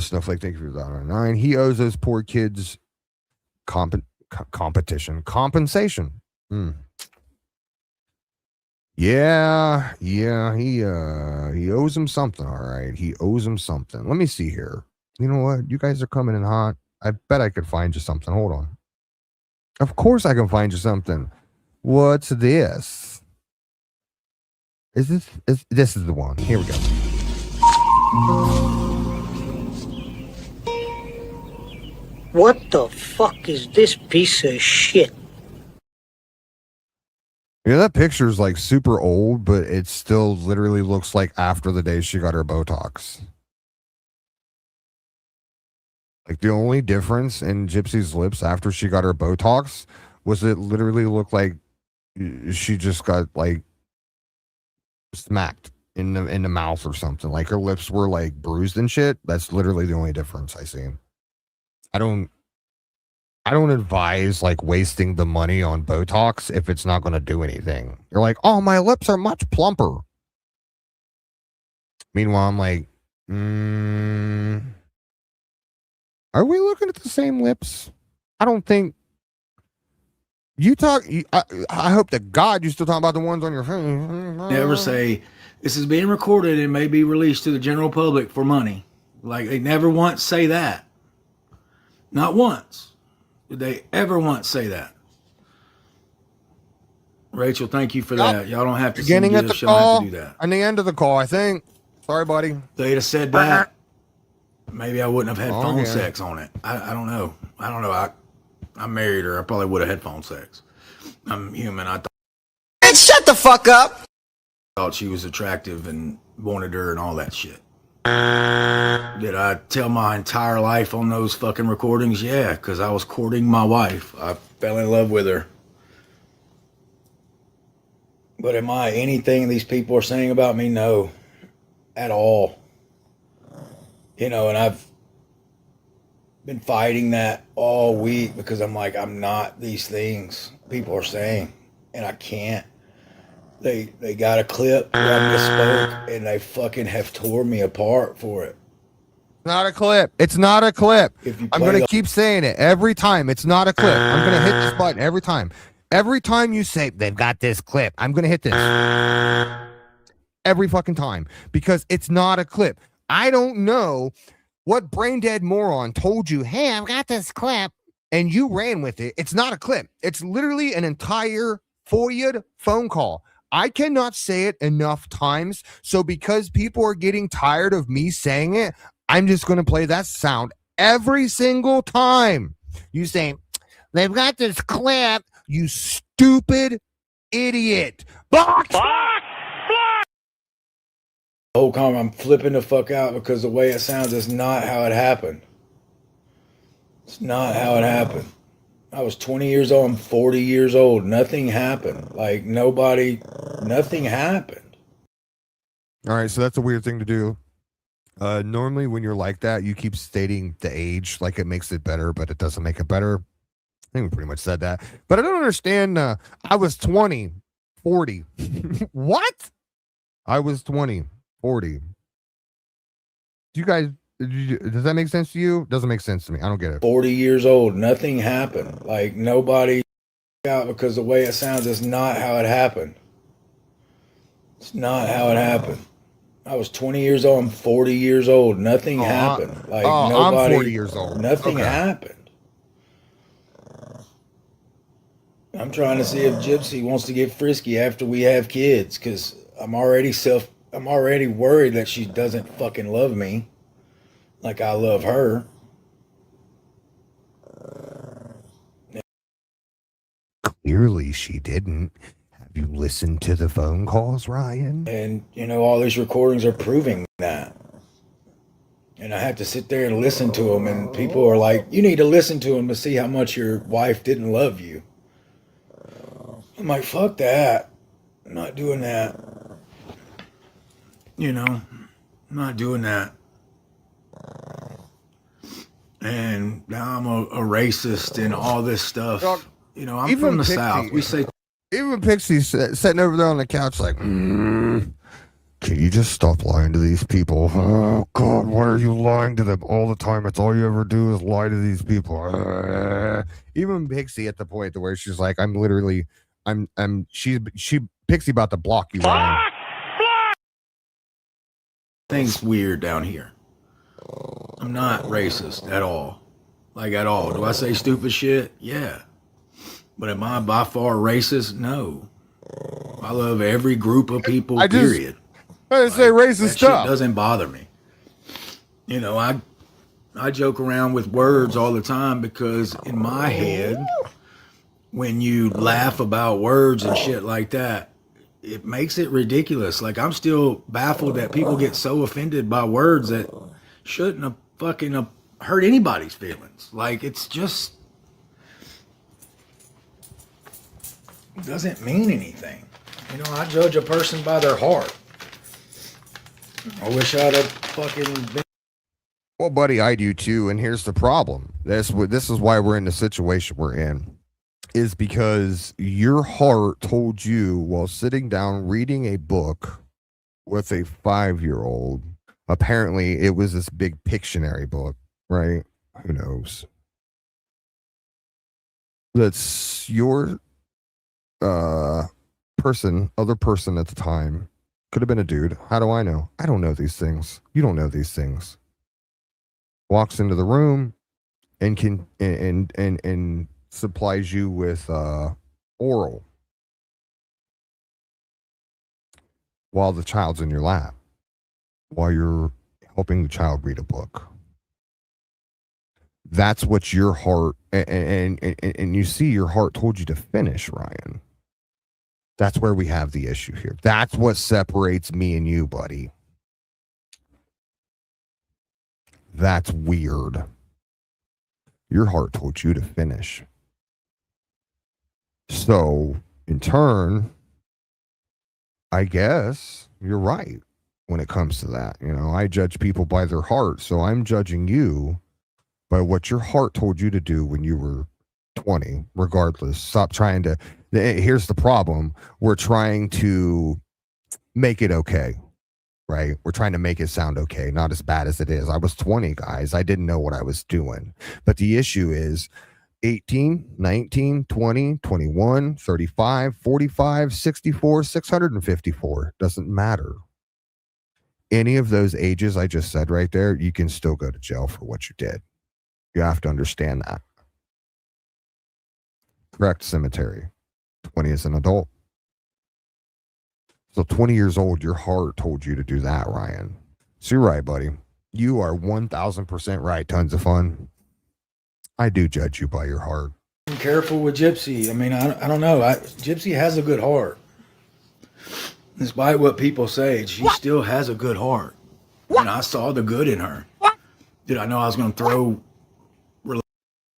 S2: Snowflake, thank you for the $1.09. He owes those poor kids compensation. Yeah, he owes him something. All right, he owes him something. Let me see here. You know what? You guys are coming in hot. I bet I could find you something. Hold on. Of course I can find you something. What's this? This is the one. Here we go.
S5: What the fuck is this piece of shit?
S2: Yeah, that picture is like super old, but it still literally looks like after the day she got her Botox. Like the only difference in Gypsy's lips after she got her Botox was it literally looked like she just got like smacked in the mouth or something. Like her lips were like bruised and shit. That's literally the only difference I see. I don't advise like wasting the money on Botox if it's not going to do anything. You're like, oh, my lips are much plumper. Meanwhile, I'm like, are we looking at the same lips? I don't think. I hope to God you're still talking about the ones on your phone.
S4: Never say, this is being recorded and may be released to the general public for money. Like, they never once say that. Not once did they ever once say that. Rachel, thank you for that. Y'all don't have to
S2: Beginning at the call,
S4: have to do that.
S2: on the end of the call, I think. Sorry, buddy.
S4: They'd have said that, maybe I wouldn't have had phone sex on it. I don't know. I married her. I probably would have had phone sex. I'm human. I
S5: Hey, shut the fuck up!
S4: thought she was attractive and wanted her and all that shit. Did I tell my entire life on those fucking recordings? Yeah, because I was courting my wife. I fell in love with her. But am I anything these people are saying about me? No, at all. You know, and I've been fighting that all week because I'm like, I'm not these things people are saying, and I can't. They got a clip where I misspoke, and they fucking have tore me apart for it.
S2: Not a clip. It's not a clip. I'm going to keep saying it every time. It's not a clip. I'm going to hit this button every time. Every time you say, they've got this clip, I'm going to hit this. Every fucking time. Because it's not a clip. I don't know what brain dead moron told you, hey, I've got this clip, and you ran with it. It's not a clip. It's literally an entire FOIA'd phone call. I cannot say it enough times. So because people are getting tired of me saying it, I'm just going to play that sound every single time. You say, they've got this clip, you stupid idiot. Box!
S4: The whole comment, I'm flipping the fuck out because the way it sounds is not how it happened. It's not how it happened. I was 20 years old. I'm 40 years old. Nothing happened. Like, nothing happened.
S2: All right, so that's a weird thing to do. Normally, when you're like that, you keep stating the age like it makes it better, but it doesn't make it better. I think we pretty much said that. But I don't understand. I was 20, 40. What? I was 20, 40. Do you guys... Does that make sense to you? Doesn't make sense to me. I don't get it.
S4: 40 years old. Nothing happened. Like, nobody out because the way it sounds is not how it happened. It's not how it happened. I was 20 years old. I'm 40 years old. Nothing happened. Like, nobody,
S2: I'm 40 years old.
S4: Nothing happened. I'm trying to see if Gypsy wants to get frisky after we have kids, because I'm already worried that she doesn't fucking love me like I love her.
S2: Clearly she didn't. Have you listened to the phone calls, Ryan?
S4: And, you know, all these recordings are proving that. And I have to sit there and listen to them, and people are like, you need to listen to them to see how much your wife didn't love you. I'm like, fuck that. I'm not doing that. You know, I'm not doing that. And now I'm a racist and all this stuff. You know, I'm from the South. We say...
S2: Even Pixie's sitting over there on the couch like, can you just stop lying to these people? Oh, God, why are you lying to them all the time? It's all you ever do is lie to these people. Even Pixie at the point to where she's like, she Pixie about to block you.
S4: Things weird down here. I'm not racist at all. Like, at all. Do I say stupid shit? Yeah. But am I by far racist? No. I love every group of people, period.
S2: I didn't say racist
S4: that
S2: stuff.
S4: Shit doesn't bother me. you know, I joke around with words all the time because in my head, when you laugh about words and shit like that, it makes it ridiculous. Like, I'm still baffled that people get so offended by words that shouldn't have fucking hurt anybody's feelings. Like, it's just doesn't mean anything. You know, I judge a person by their heart. I wish I'd have fucking been.
S2: Well, buddy, I do too. And here's the problem. This is why we're in the situation we're in. Is because your heart told you while sitting down reading a book with a 5-year-old. Apparently, it was this big Pictionary book, right? Who knows? That's your other person at the time. Could have been a dude. How do I know? I don't know these things. You don't know these things. Walks into the room and can and supplies you with oral while the child's in your lap, while you're helping the child read a book. That's what your heart and you see your heart told you to finish, Ryan. That's where we have the issue here. That's what separates me and you, buddy. That's weird. Your heart told you to finish. So, in turn, I guess you're right when it comes to that. You know, I judge people by their heart. So I'm judging you by what your heart told you to do when you were 20, regardless. Stop trying to. Here's the problem. We're trying to make it okay, right? We're trying to make it sound okay, not as bad as it is. I was 20, guys. I didn't know what I was doing. But the issue is 18, 19, 20, 21, 35, 45, 64, 654. Doesn't matter. Any of those ages I just said right there, you can still go to jail for what you did. You have to understand that. Correct cemetery. 20 as an adult. So 20 years old, your heart told you to do that, Ryan. So you're right, buddy. You are 1,000% right. Tons of fun. I do judge you by your heart.
S4: Be careful with Gypsy. I mean, I don't know. Gypsy has a good heart. Despite what people say, she still has a good heart. And I saw the good in her. Did I know I was going to throw...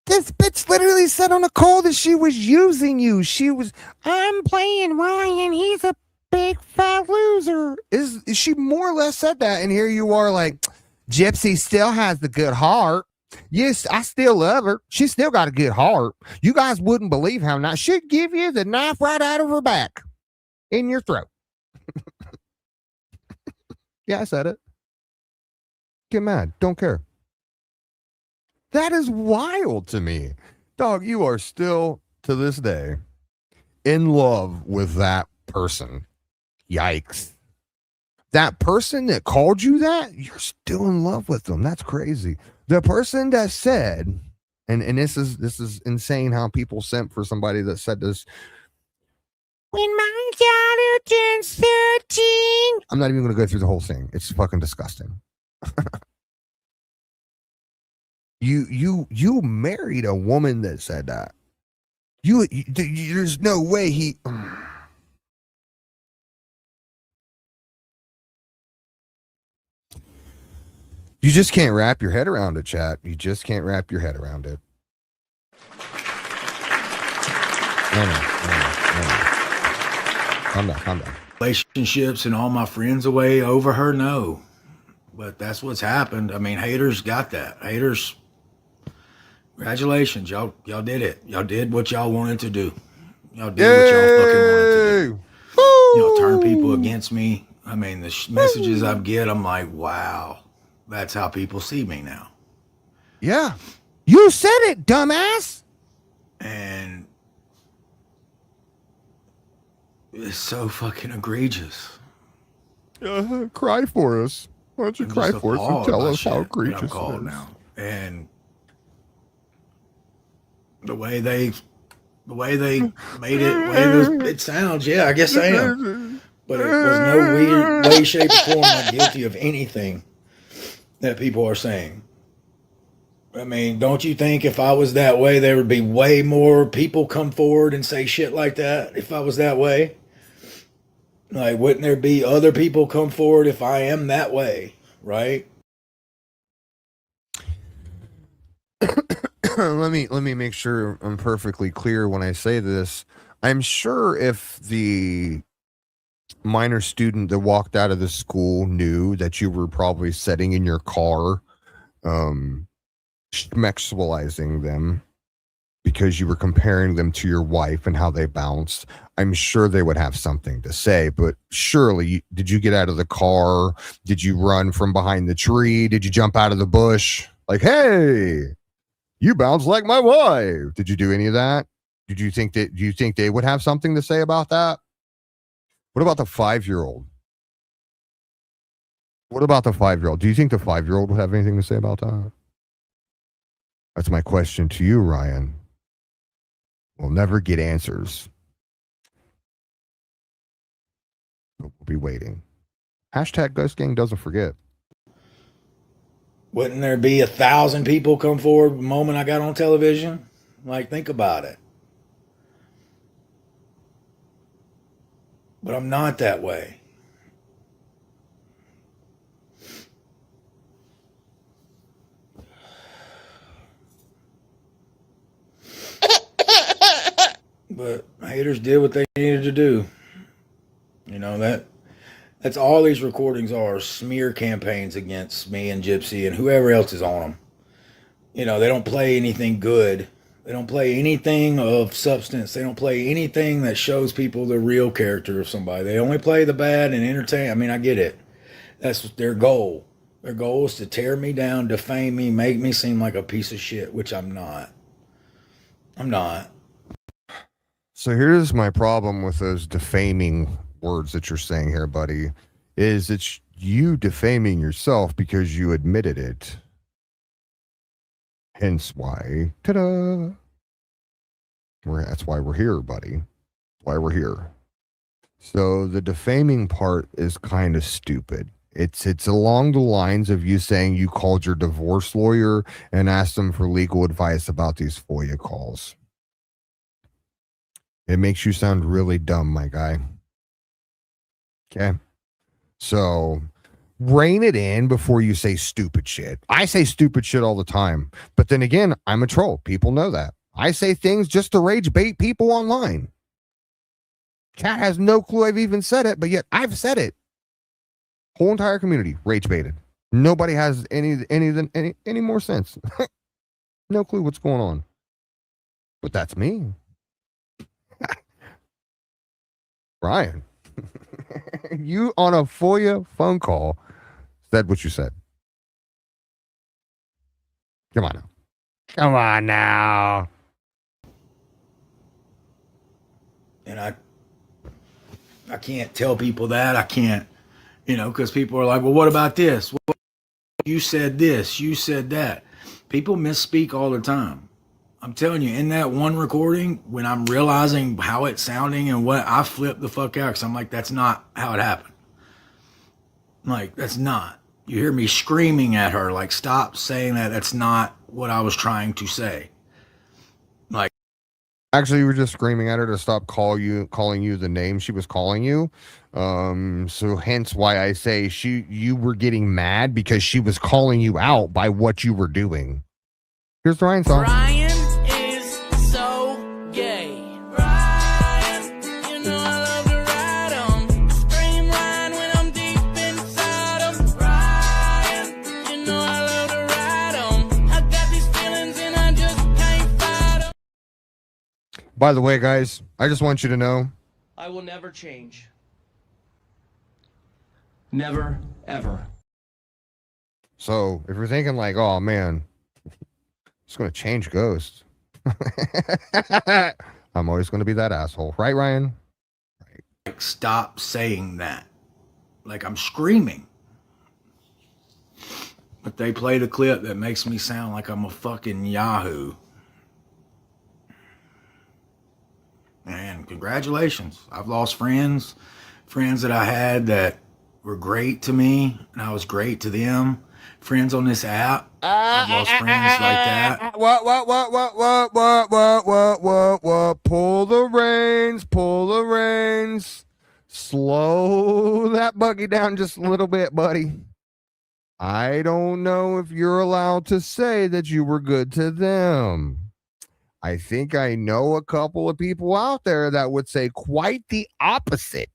S2: This bitch literally said on the call that she was using you. She was, I'm playing Ryan. He's a big fat loser. Is she more or less said that? And here you are like, Gypsy still has the good heart. Yes, I still love her. She still got a good heart. You guys wouldn't believe how nice. She'd give you the knife right out of her back in your throat. Yeah, I said it. Get mad. Don't care. That is wild to me. Dog, you are still, to this day, in love with that person. Yikes. That person that called you that, you're still in love with them. That's crazy. The person that said, and this is insane how people simp for somebody that said this. When my daughter turns 13. I'm not even going to go through the whole thing. It's fucking disgusting. You married a woman that said that. There's no way he. You just can't wrap your head around it, chat. You just can't wrap your head around it. No. Calm down.
S4: relationships and all my friends away over her? No. But that's what's happened. I mean, haters got that. Haters, congratulations. Y'all did it. Y'all did what y'all wanted to do. Y'all did what y'all fucking wanted to do. You know, turn people against me. I mean, the messages I get, I'm like, wow, that's how people see me now.
S2: Yeah. You said it, dumbass.
S4: And it's so fucking egregious.
S2: Cry for us. Why don't you cry for us and tell us how egregious it is?
S4: Now. And the way they made it, it sounds, yeah, I guess I am. But it was no weird way, shape, or form I'm guilty of anything that people are saying. I mean, don't you think if I was that way, there would be way more people come forward and say shit like that if I was that way? Like, wouldn't there be other people come forward if I am that way, right?
S2: let me make sure I'm perfectly clear when I say this. I'm sure if the minor student that walked out of the school knew that you were probably sitting in your car, schmexualizing them because you were comparing them to your wife and how they bounced, I'm sure they would have something to say. But surely, did you get out of the car? Did you run from behind the tree? Did you jump out of the bush? Like, hey, you bounce like my wife. Did you do any of that? Do you think they would have something to say about that? What about the 5-year-old? What about the 5-year-old? Do you think the 5-year-old would have anything to say about that? That's my question to you, Ryan. We'll never get answers. But we'll be waiting. Hashtag Ghost Gang doesn't forget.
S4: Wouldn't there be 1,000 people come forward the moment I got on television? Like, think about it. But I'm not that way. But haters did what they needed to do. You know, that's all these recordings are, smear campaigns against me and Gypsy and whoever else is on them. You know, they don't play anything good. They don't play anything of substance. They don't play anything that shows people the real character of somebody. They only play the bad and entertain. I mean, I get it. That's their goal. Their goal is to tear me down, defame me, make me seem like a piece of shit, which I'm not. I'm not.
S2: So here's my problem with those defaming words that you're saying here, buddy, is it's you defaming yourself because you admitted it. Hence why, ta-da! That's why we're here, buddy. Why we're here. So the defaming part is kind of stupid. It's along the lines of you saying you called your divorce lawyer and asked them for legal advice about these FOIA calls. It makes you sound really dumb, my guy. Okay? So rein it in before you say stupid shit. I say stupid shit all the time. But then again, I'm a troll. People know that. I say things just to rage bait people online. Cat has no clue I've even said it, but yet I've said it. Whole entire community rage baited. Nobody has any more sense. No clue what's going on. But that's me. Ryan, you on a FOIA phone call said what you said. Come on now. Come on now.
S4: And I can't tell people that. I can't, you know, because people are like, well, what about this? Well, you said this, you said that. People misspeak all the time. I'm telling you, in that one recording, when I'm realizing how it's sounding and what, I flip the fuck out because I'm like, that's not how it happened. Like, that's not. You hear me screaming at her, like, stop saying that. That's not what I was trying to say. Like,
S2: actually, you were just screaming at her to stop calling you the name she was calling you. So hence why I say you were getting mad because she was calling you out by what you were doing. Here's Ryan's song.
S3: Ryan is so gay. Ryan, you know I love to ride 'em. Scream Ryan when I'm deep inside 'em. Ryan, you know I love to ride 'em. I got these feelings and I just can't fight 'em.
S2: By the way, guys, I just want you to know.
S6: I will never change. Never, ever.
S2: So if you're thinking like, oh man, it's going to change Ghost. I'm always going to be that asshole. Right, Ryan?
S4: like, stop saying that. Like, I'm screaming. But they played a clip that makes me sound like I'm a fucking Yahoo. And congratulations. I've lost friends that I had that were great to me, and I was great to them. Friends on this app. I've lost friends like that.
S2: What? Pull the reins. Slow that buggy down just a little bit, buddy. I don't know if you're allowed to say that you were good to them. I think I know a couple of people out there that would say quite the opposite.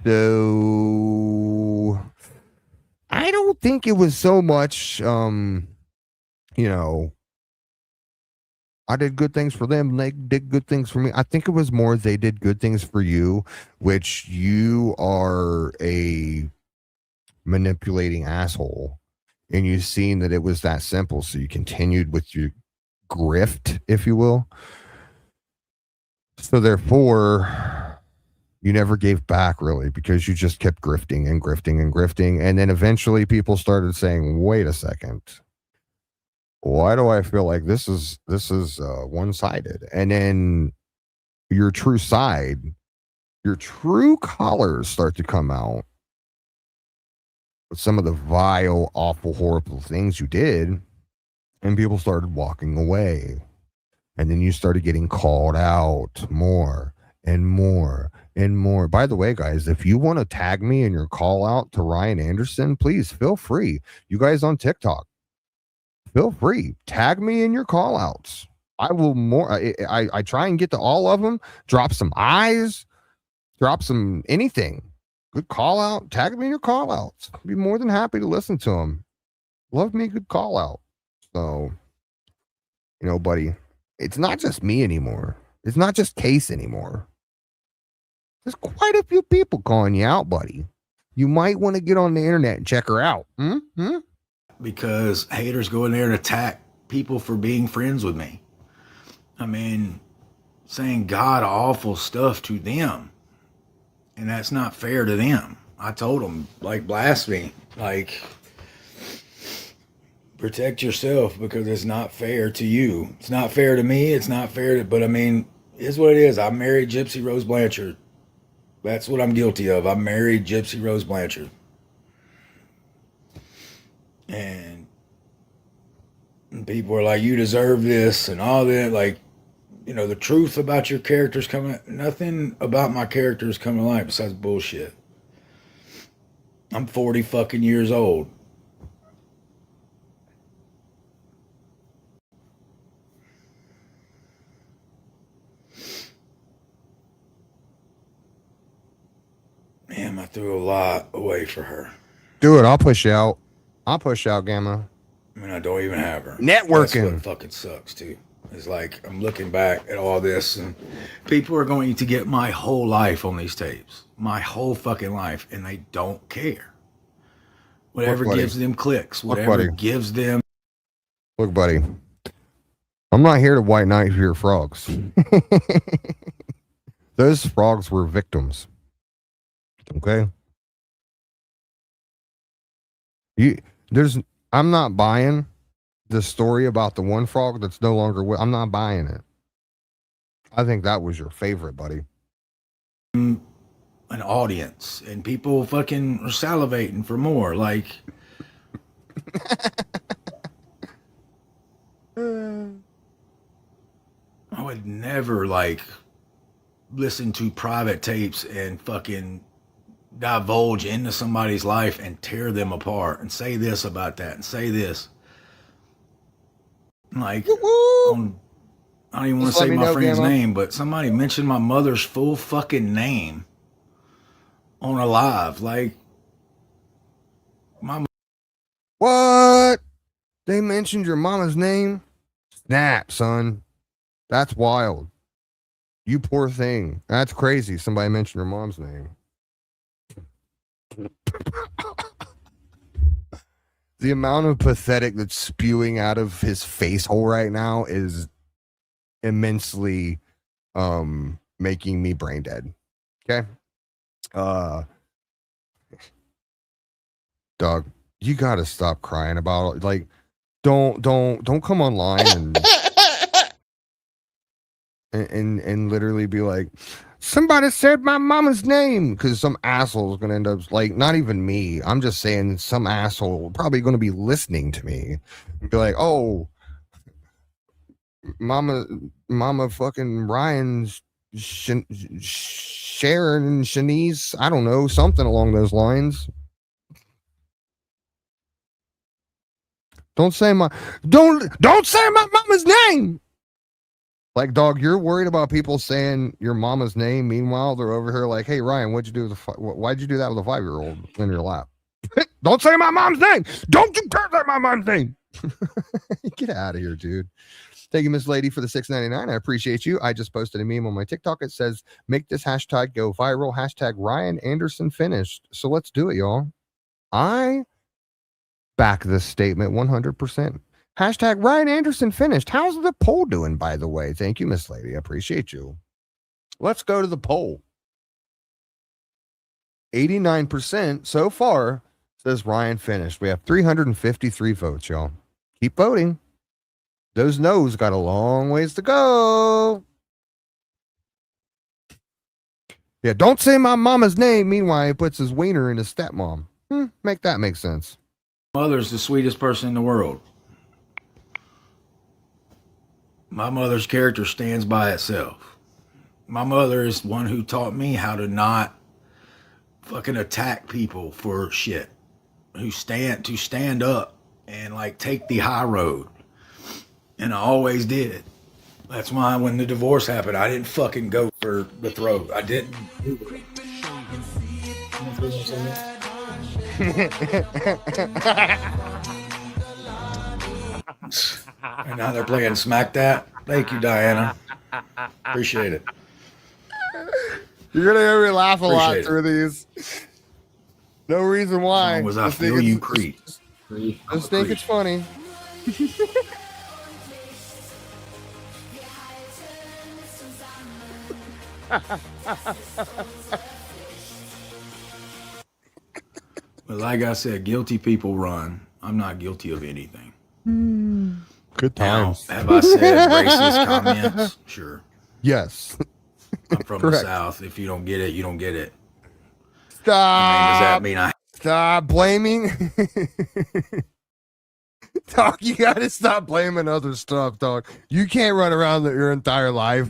S2: So I don't think it was so much, I did good things for them. They did good things for me. I think it was more they did good things for you, which you are a manipulating asshole. And you've seen that it was that simple. So you continued with your grift, if you will. So therefore, you never gave back really because you just kept grifting and grifting and grifting. And then eventually people started saying, wait a second. Why do I feel like this is one-sided? And then your true side, your true colors start to come out with some of the vile, awful, horrible things you did, and people started walking away. And then you started getting called out more and more and more. By the way, guys, if you want to tag me in your call out to Ryan Anderson, please feel free. You guys on TikTok, feel free. Tag me in your call outs. I will more. I try and get to all of them. Drop some eyes. Drop some anything. Good call out. Tag me in your call outs. I'd be more than happy to listen to them. Love me a good call out. So, buddy, it's not just me anymore. It's not just Case anymore. There's quite a few people calling you out, buddy. You might want to get on the internet and check her out.
S4: Because haters go in there and attack people for being friends with me. I mean, saying god awful stuff to them. And that's not fair to them. I told them, like, blasphemy. Like, protect yourself because it's not fair to you. It's not fair to me. It's not fair to, but I mean, it's what it is. I married Gypsy Rose Blanchard. That's what I'm guilty of. I married Gypsy Rose Blanchard. And people are like, you deserve this and all that. Like, the truth about your characters nothing about my characters come to light besides bullshit. I'm 40 fucking years old. Damn, I threw a lot away for her.
S2: Do it. I'll push you out. Gamma.
S4: I mean, I don't even have her.
S2: Networking.
S4: That's what fucking sucks, too. It's like, I'm looking back at all this, and people are going to get my whole life on these tapes. My whole fucking life, and they don't care. Whatever gives them clicks. Whatever gives them...
S2: Look, buddy. I'm not here to white knight your frogs. Those frogs were victims. Okay? I'm not buying the story about the one frog that's no longer with. I'm not buying it. I think that was your favorite, buddy.
S4: An audience, and people fucking are salivating for more. Like, I would never listen to private tapes and fucking divulge into somebody's life and tear them apart and say this about that and say this. I don't even want to say my friend's name, but somebody mentioned my mother's full fucking name on a live.
S2: What? They mentioned your mama's name? Snap, son. That's wild. You poor thing. That's crazy. Somebody mentioned your mom's name. The amount of pathetic that's spewing out of his face hole right now is immensely making me brain dead. Okay? Doug, you gotta stop crying about it. Don't come online and literally be like, somebody said my mama's name, because some asshole is going to end up like, not even me. I'm just saying some asshole probably going to be listening to me and be like, oh, mama fucking Ryan's Sharon and Shanice. I don't know, something along those lines. Don't say my mama's name. Like, dog, you're worried about people saying your mama's name. Meanwhile, they're over here like, hey, Ryan, what'd you do with why'd you do that with a 5-year-old in your lap? Don't say my mom's name. Don't you dare say my mom's name. Get out of here, dude. Thank you, Miss Lady, for the $6.99. I appreciate you. I just posted a meme on my TikTok. It says, make this hashtag go viral. Hashtag Ryan Anderson finished. So let's do it, y'all. I back this statement 100%. Hashtag Ryan Anderson finished. How's the poll doing, by the way? Thank you, Miss Lady. I appreciate you. Let's go to the poll. 89% so far says Ryan finished. We have 353 votes, y'all. Keep voting. Those no's got a long ways to go. Yeah, don't say my mama's name. Meanwhile, he puts his wiener in his stepmom. Make that make sense.
S4: Mother's the sweetest person in the world. My mother's character stands by itself. My mother is one who taught me how to not fucking attack people for shit. To stand up and like take the high road. And I always did. That's why when the divorce happened, I didn't fucking go for the throat. I didn't do it. And now they're playing Smack That. Thank you, Diana. Appreciate it.
S2: You're gonna hear me laugh a lot
S4: Appreciate it.
S2: through these. No reason why.
S4: Was I
S2: Just think
S4: feel you
S2: it's-
S4: creep.
S2: Just think it's funny.
S4: But like I said, guilty people run. I'm not guilty of anything.
S2: Good
S4: Now,
S2: times.
S4: have I said racist comments? Sure.
S2: Yes.
S4: I'm from the
S2: Correct.
S4: South. If you don't get it, you don't get it.
S2: Stop.
S4: I mean, does that mean I
S2: Stop blaming. Dog, you gotta stop blaming other stuff, dog. You can't run around your entire life.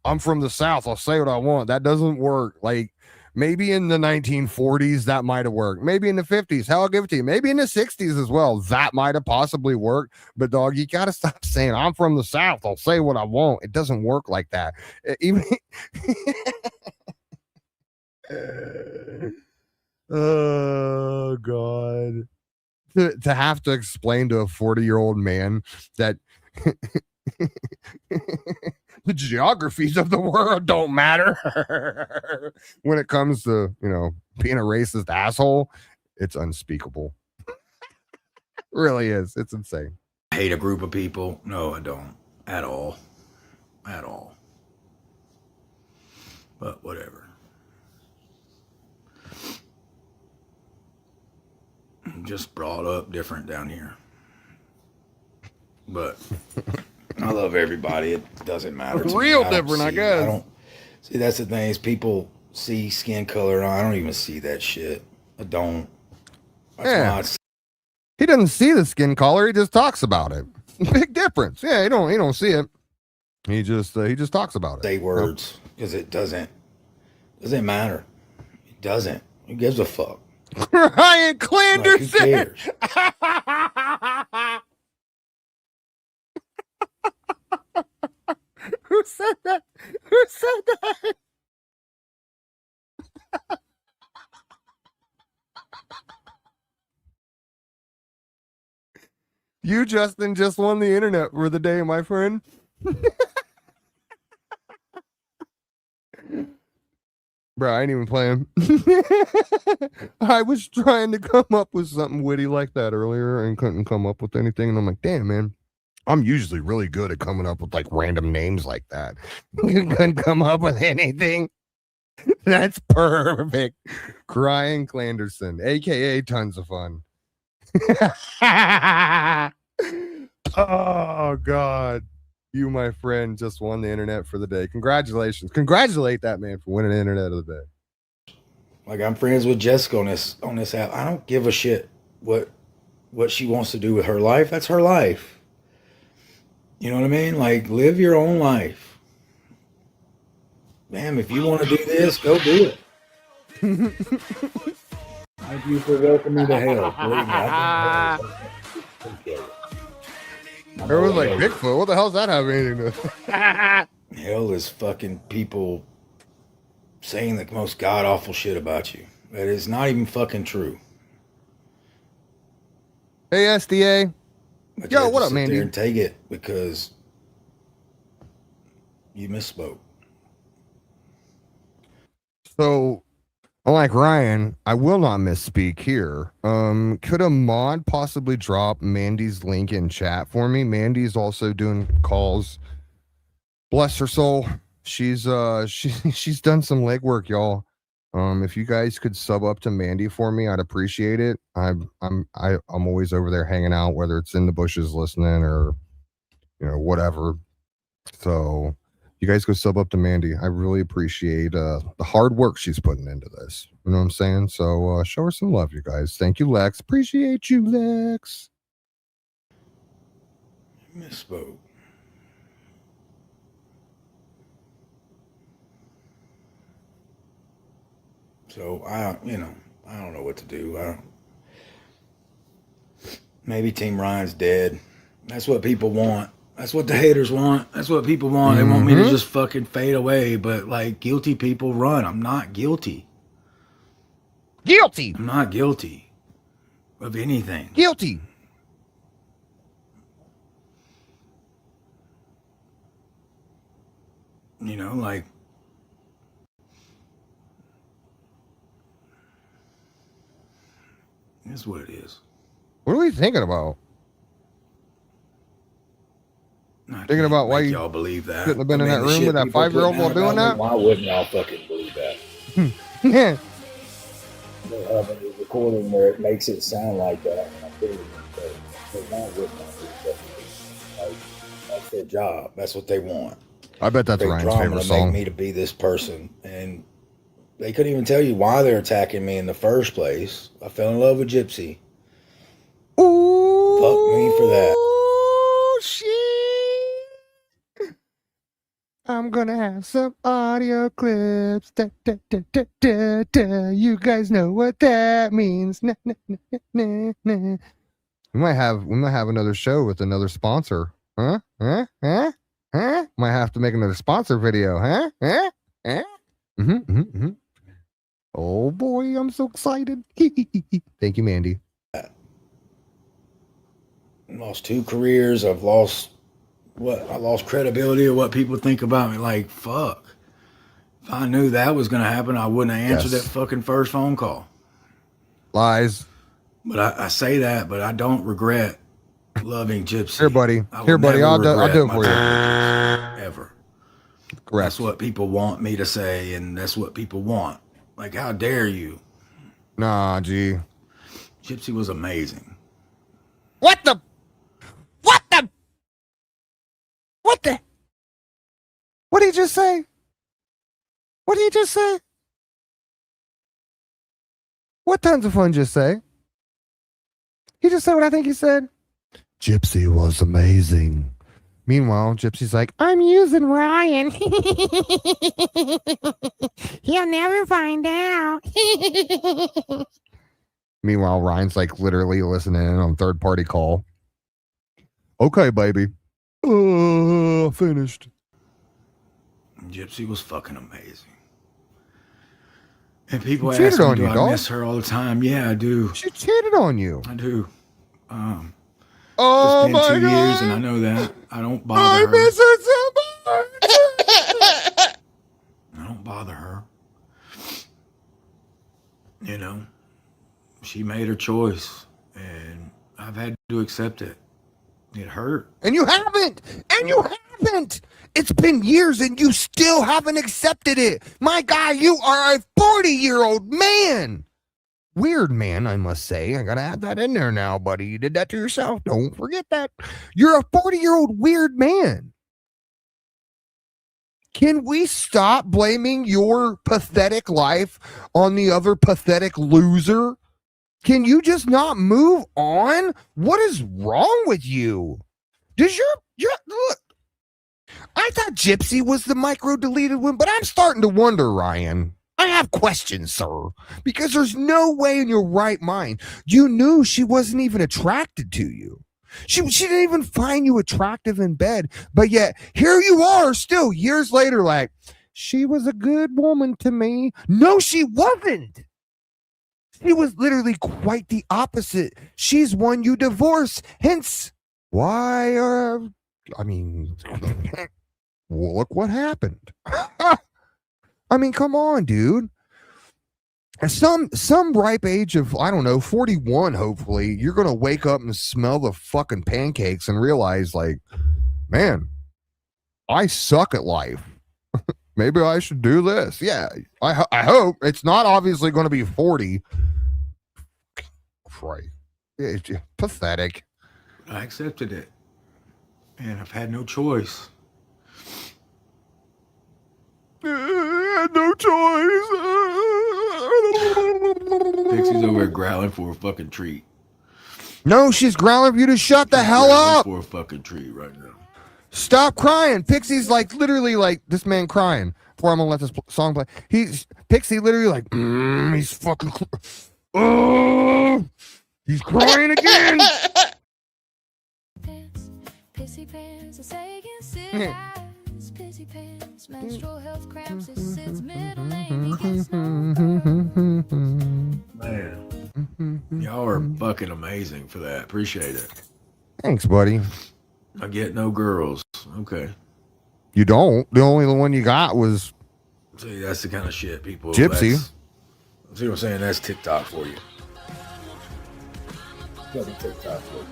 S2: I'm from the South. I'll say what I want. That doesn't work. Like, maybe in the 1940s, that might have worked. Maybe in the 50s. Hell, I'll give it to you. Maybe in the 60s as well. That might have possibly worked. But, dog, you gotta stop saying, I'm from the South. I'll say what I want. It doesn't work like that. Even. Oh, God. To have to explain to a 40-year-old man that the geographies of the world don't matter when it comes to, being a racist asshole, it's unspeakable. Really is. It's insane.
S4: hate a group of people? No, I don't. At all. At all. But whatever. Just brought up different down here. But I love everybody. It doesn't matter. to
S2: Real
S4: me. don't
S2: different, I
S4: see-
S2: guess.
S4: I don't see. That's the thing is people see skin color. I don't even see that shit. I don't. That's
S2: Yeah.
S4: why I
S2: He doesn't see the skin color. He just talks about it. Big difference. Yeah, he don't see it. He just talks about it.
S4: say words because it doesn't matter. It doesn't. Who gives a fuck?
S2: Ryan
S4: Like, who
S2: Clanderson.
S4: cares?
S2: Who said that? Who said that? You, Justin, just won the internet for the day, my friend. Bro, I ain't even playing. I was trying to come up with something witty like that earlier and couldn't come up with anything. And I'm like, damn, man. I'm usually really good at coming up with like random names like that. You couldn't come up with anything. That's perfect. Crying Clanderson, aka Tons of Fun. Oh God. You, my friend, just won the internet for the day. Congratulations. Congratulate that man for winning the internet of the day.
S4: Like, I'm friends with Jessica on this app. I don't give a shit what she wants to do with her life. That's her life. You know what I mean? Like, live your own life. Ma'am, if you want to do this, go do it. Thank you for welcoming me to hell. Believe me, I've been to hell.
S2: Everyone's like, Bigfoot, what the hell's that have anything to
S4: Hell is fucking people saying the most god awful shit about you. That is not even fucking true.
S2: Hey, SDA.
S4: But you
S2: Yo,
S4: have to
S2: what up,
S4: sit
S2: Mandy?
S4: there and take it because you misspoke.
S2: So, unlike Ryan, I will not misspeak here. Could a mod possibly drop Mandy's link in chat for me? Mandy's also doing calls. Bless her soul. She's she's done some legwork, y'all. If you guys could sub up to Mandy for me, I'd appreciate it. I'm always over there hanging out, whether it's in the bushes listening or whatever. So you guys go sub up to Mandy. I really appreciate the hard work she's putting into this. You know what I'm saying? So show her some love, you guys. Thank you, Lex. Appreciate you, Lex.
S4: Misspoke. So I don't know what to do. Maybe Team Ryan's dead. That's what people want. That's what the haters want. That's what people want. They want me to just fucking fade away. But like, guilty people run. I'm not guilty.
S2: Guilty.
S4: I'm not guilty of anything.
S2: Guilty.
S4: Like, it's what it is.
S2: What are we thinking about?
S4: I
S2: Thinking
S4: can't
S2: about why
S4: make
S2: you
S4: y'all believe that.
S2: couldn't have been in that
S4: the
S2: room
S4: shit
S2: with that
S4: people
S2: 5-year-old
S4: putting
S2: while
S4: out
S2: doing
S4: about
S2: that?
S4: me, why wouldn't y'all fucking believe that?
S2: Yeah.
S4: They have a recording where it makes it sound like that, and I'm doing it. So why wouldn't I do that? Like, that's their job. That's what they want.
S2: I bet that's
S4: Big
S2: Ryan's
S4: drama
S2: favorite
S4: to make
S2: song.
S4: me to be this person, and they couldn't even tell you why they're attacking me in the first place. I fell in love with Gypsy.
S2: Ooh,
S4: Fuck me for that.
S2: Shit. I'm gonna have some audio clips. Da, da, da, da, da, da. You guys know what that means. Nah, nah, nah, nah, nah. We might have another show with another sponsor. Huh? Huh? Huh? Huh? Might have to make another sponsor video. Huh? Huh? Huh? Oh boy, I'm so excited. Thank you, Mandy.
S4: Lost 2 careers. I lost credibility of what people think about me. Like, fuck. If I knew that was going to happen, I wouldn't have answered that fucking first phone call.
S2: Lies.
S4: But I say that, but I don't regret loving Gypsy.
S2: Here, buddy.
S4: I will
S2: Here, buddy.
S4: never
S2: I'll do
S4: regret
S2: it
S4: my
S2: for you.
S4: time with Gypsy, ever.
S2: Correct.
S4: That's what people want me to say, and that's what people want. Like, how dare you?
S2: Nah, G.
S4: Gypsy was amazing.
S2: What the? What the? What the? What did he just say? What did he just say? What Tons of Fun just say? He just said what I think he said. Gypsy was amazing. Meanwhile, Gypsy's like, I'm using Ryan. He'll never find out. Meanwhile, Ryan's like literally listening in on third-party call. Okay, baby. Finished.
S4: Gypsy was fucking amazing. And people
S2: She
S4: ask
S2: cheated
S4: me,
S2: on
S4: do
S2: you,
S4: I
S2: dog?
S4: miss her all the time? Yeah, I do.
S2: She cheated on you.
S4: I do.
S2: Oh
S4: It's
S2: my
S4: been 2
S2: God.
S4: years, and I know that. I don't
S2: I
S4: bother her.
S2: miss her so much.
S4: I don't bother her. You know, she made her choice, and I've had to accept it. It hurt.
S2: And you haven't. And you haven't. It's been years and you still haven't accepted it. My guy, you are a 40-year-old man. Weird man, I must say. I gotta add that in there now, buddy. You did that to yourself. Don't forget that. You're a 40-year-old weird man. Can we stop blaming your pathetic life on the other pathetic loser? Can you just not move on? What is wrong with you? Does your look? I thought Gypsy was the micro deleted one, but I'm starting to wonder, Ryan. I have questions, sir, because there's no way in your right mind you knew she wasn't even attracted to you. She didn't even find you attractive in bed, but yet here you are still years later like, she was a good woman to me. No, she wasn't. She was literally quite the opposite. She's one you divorce. Hence, why I mean, well, look what happened. I mean, come on, dude. At some ripe age of, I don't know, 41, hopefully, you're going to wake up and smell the fucking pancakes and realize, like, man, I suck at life. Maybe I should do this. Yeah, I hope. It's not obviously going to be 40. Right. It's just pathetic.
S4: I accepted it. And I've had no choice.
S2: No choice.
S4: Dixie's over there growling for a fucking treat.
S2: No, she's growling for you to shut the hell up.
S4: For a fucking treat right now.
S2: Stop crying. Pixie's like literally like this man crying. Before I'm gonna let this song play, Pixie literally like he's fucking. He's crying again.
S7: Pissy pants, I say against it eyes. Pissy pants, menstrual health cramps, it's its middle name.
S4: Man, y'all are fucking amazing for that. Appreciate it.
S2: Thanks, buddy.
S4: I get no girls. Okay.
S2: You don't. The only one you got was
S4: See, that's the kind of shit people.
S2: Gypsy.
S4: See what I'm saying? That's TikTok for you. Fucking TikTok for you.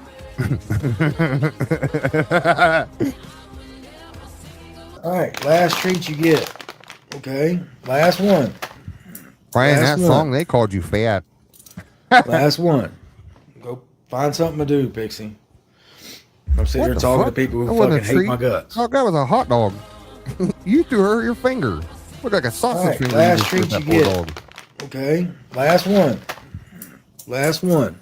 S4: All right, last treat you get. Okay, last one.
S2: Ryan,
S4: Last
S2: that
S4: one.
S2: song they called you fat.
S4: Last one. Go find something to do, Pixie. I'm sitting here talking to people who fucking hate my guts.
S2: Oh, that was a hot dog. You threw her your finger. Looked like a sausage
S4: All right,
S2: finger.
S4: last
S2: just threw
S4: treat
S2: that
S4: you
S2: poor
S4: get.
S2: dog.
S4: Okay, last one. Last one.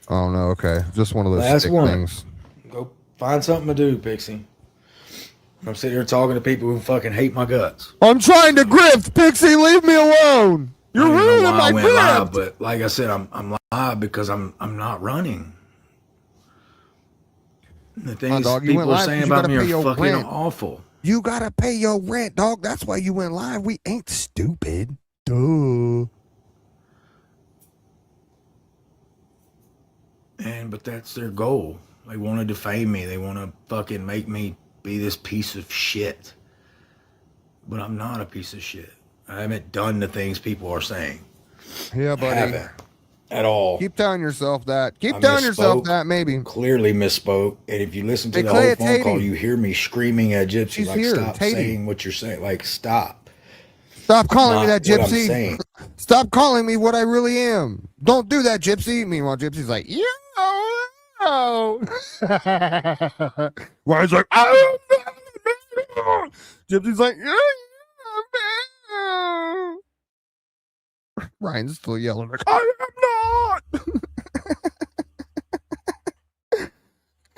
S2: Oh no, okay. Just one of those
S4: Last
S2: stick
S4: one.
S2: things.
S4: Go find something to do, Pixie. I'm sitting here talking to people who fucking hate my guts.
S2: I'm trying to grift, Pixie. Leave me alone. You're
S4: I don't even know
S2: ruining
S4: why
S2: my
S4: I went live,
S2: grift.
S4: but like I said, I'm live because I'm not running. The things
S2: dog, you
S4: people
S2: went
S4: are
S2: live
S4: saying
S2: 'cause you
S4: about
S2: gotta
S4: me
S2: pay
S4: are
S2: your
S4: fucking
S2: rent.
S4: awful.
S2: You gotta pay your rent, dog. That's why you went live. We ain't stupid. Duh.
S4: But that's their goal. They want to defame me. They want to fucking make me be this piece of shit. But I'm not a piece of shit. I haven't done the things people are saying.
S2: Yeah,
S4: I
S2: buddy.
S4: haven't. At all.
S2: Keep telling yourself that. Keep
S4: I
S2: telling yourself
S4: misspoke.
S2: that, maybe.
S4: Clearly misspoke. And if you listen to
S2: Hey,
S4: the
S2: Clay,
S4: whole
S2: it's
S4: phone call,
S2: Haiti.
S4: you hear me screaming at Gypsy.
S2: She's
S4: Like,
S2: here.
S4: stop
S2: It's Haiti.
S4: saying what you're saying. Like, stop.
S2: Stop calling me
S4: Not
S2: that,
S4: what I'm
S2: Gypsy.
S4: saying.
S2: Stop calling me what I really am. Don't do that, Gypsy. Meanwhile, Gypsy's like, yo. Ryan's like, I don't know. Gypsy's like, yeah. Ryan's still yelling like, I am not.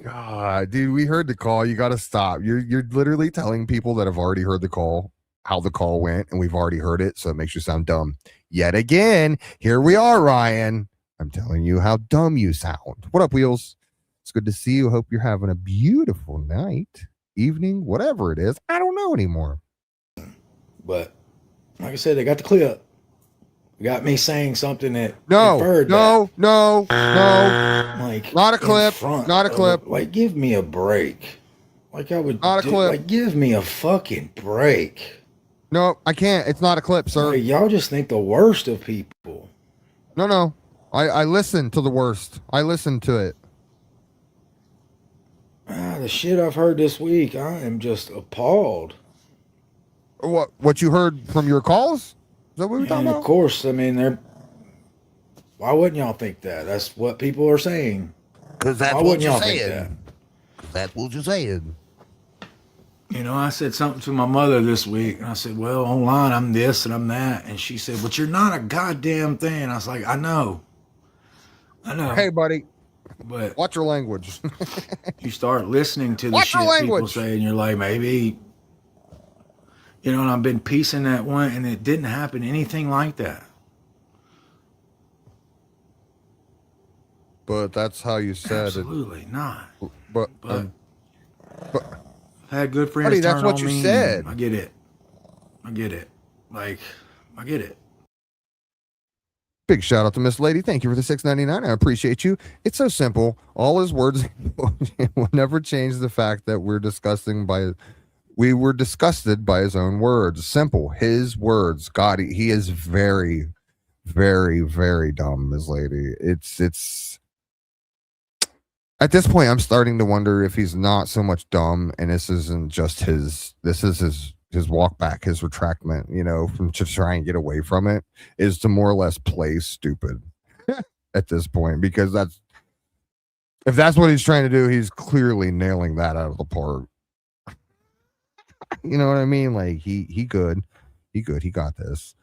S2: God, dude, we heard the call. You got to stop. You're literally telling people that have already heard the call how the call went, and we've already heard it, so it makes you sound dumb. Yet again, here we are, Ryan. I'm telling you how dumb you sound. What up, Wheels? It's good to see you. Hope you're having a beautiful night, evening, whatever it is. I don't know anymore.
S4: But, like I said, they got the clip. Got me saying something that
S2: No,
S4: inferred
S2: no,
S4: that.
S2: no.
S4: Like,
S2: Not a
S4: in
S2: clip.
S4: front
S2: Not a
S4: of-
S2: clip.
S4: Like, give me a break. Like, I would.
S2: Not a clip.
S4: Like, give me a fucking break.
S2: No, I can't. It's not a clip, sir.
S4: Like, y'all just think the worst of people.
S2: No. I listened to the worst. I listened to it.
S4: The shit I've heard this week, I am just appalled.
S2: What you heard from your calls? Is that what we're talking
S4: And of
S2: about?
S4: course, I mean, they're. Why wouldn't y'all think that? That's what people are saying.
S2: Because that's
S4: Why
S2: what
S4: wouldn't
S2: you're
S4: y'all think
S2: saying. That's what you're saying.
S4: You know, I said something to my mother this week, and I said, well, online I'm this and I'm that. And she said, but you're not a goddamn thing. I was like, I know.
S2: Hey, buddy,
S4: But
S2: watch your language.
S4: you start listening to the
S2: Watch your
S4: shit people
S2: language.
S4: say, and you're like, maybe, you know, and I've been piecing that one, and it didn't happen anything like that.
S2: But that's how you said
S4: Absolutely not.
S2: it. But
S4: But I've had good friends
S2: buddy,
S4: turn
S2: that's what
S4: on
S2: you
S4: me,
S2: said.
S4: and I get it. Like, I get it.
S2: big shout out to Miss Lady. Thank you for the $6.99. I appreciate you. It's so simple. All his words will never change the fact that we were disgusted by his own words. Simple. His words. God, he is very, very, very dumb, Miss Lady. It's at this point, I'm starting to wonder if he's not so much dumb, and this isn't just his walk back, his retractment, you know, from to try and get away from it, is to more or less play stupid at this point, because if that's what he's trying to do, he's clearly nailing that out of the park. You know what I mean? Like he good, he got this.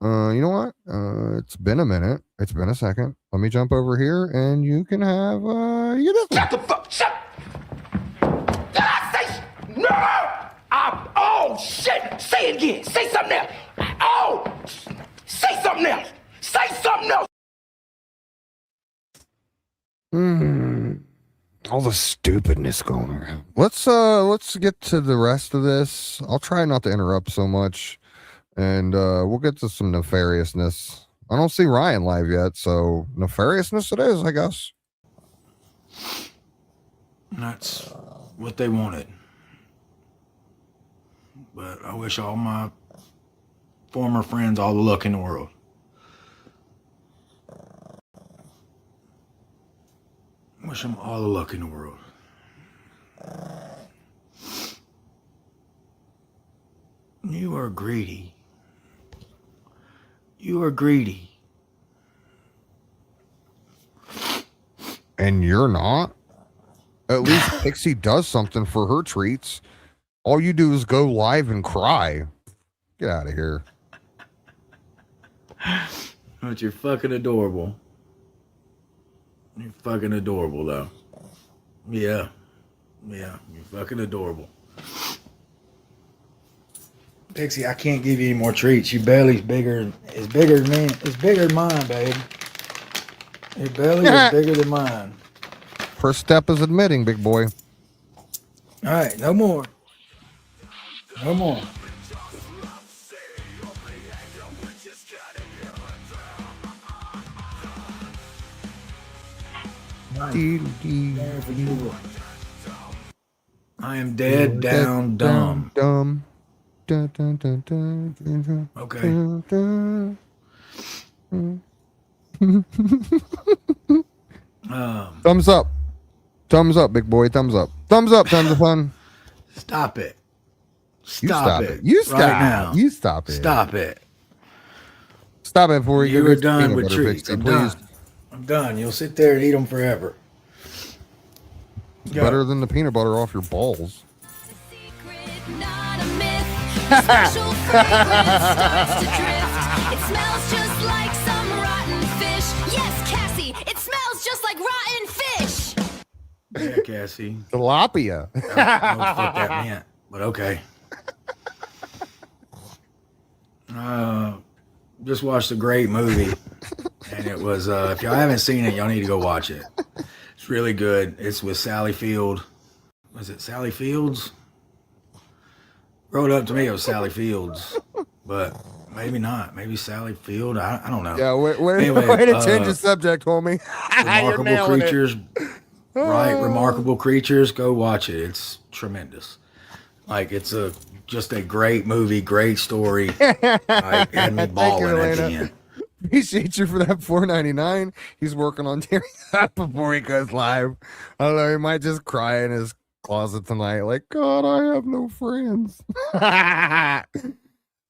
S2: You know what? It's been a minute. It's been a second. Let me jump over here, and you can have you get this one.
S1: Shut the fuck! Shut! Did I say no? Oh shit! Say it again. Say something else. Oh, say something else. Say something else.
S2: All the stupidness going around. Let's get to the rest of this. I'll try not to interrupt so much, and we'll get to some nefariousness. I don't see Ryan live yet, so nefariousness it is, I guess.
S4: That's what they wanted. But I wish all my former friends all the luck in the world. Wish them all the luck in the world. You are greedy. You are greedy.
S2: And you're not? At least Pixie does something for her treats. All you do is go live and cry. Get out of here.
S4: But you're fucking adorable. You're fucking adorable, though. Yeah. Yeah, you're fucking adorable. Pixie, I can't give you any more treats. Your belly's bigger. It's bigger than me. It's bigger than mine, babe. Your belly is bigger than mine.
S2: First step is admitting, big boy.
S4: All right, no more. No more. I am dead, down, dumb.
S2: Dumb. Dun, dun, dun, dun, dun, dun,
S4: Okay.
S2: dun, dun. Thumbs up. Thumbs up, big boy. Thumbs up. Thumbs up, tons of fun.
S4: Stop it.
S2: You
S4: Stop it.
S2: You stop
S4: right now.
S2: You stop it.
S4: Stop it.
S2: Stop it before
S4: You
S2: get
S4: are
S2: this
S4: done
S2: peanut
S4: with
S2: butter
S4: treats.
S2: Pixie,
S4: I'm
S2: please.
S4: done. I'm done. You'll sit there and eat them forever.
S2: It's
S4: Go.
S2: better than the peanut butter off your balls.
S7: Secret, not a myth. The special fragrance starts to drift. It smells just like some rotten fish. Yes, Cassie, it smells just like rotten fish.
S4: Yeah, Cassie.
S2: Tilapia.
S4: I don't know what the fuck that meant, but okay. Just watched a great movie, and it was, if y'all haven't seen it, y'all need to go watch it. It's really good. It's with Sally Field. Was it Sally Fields? Wrote up to me it was Sally Fields, but maybe not. Maybe Sally Field. I don't know.
S2: Yeah, wait
S4: Anyway,
S2: to change the subject, homie. You're
S4: Remarkable
S2: nailing it.
S4: Creatures. Right, Remarkable Creatures. Go watch it. It's tremendous. Like, it's just a great movie, great story. Like, had me balling at the end.
S2: Appreciate you for that $4.99. He's working on tearing that before he goes live. I don't know. He might just cry in his closet tonight. Like, God, I have no friends. Thank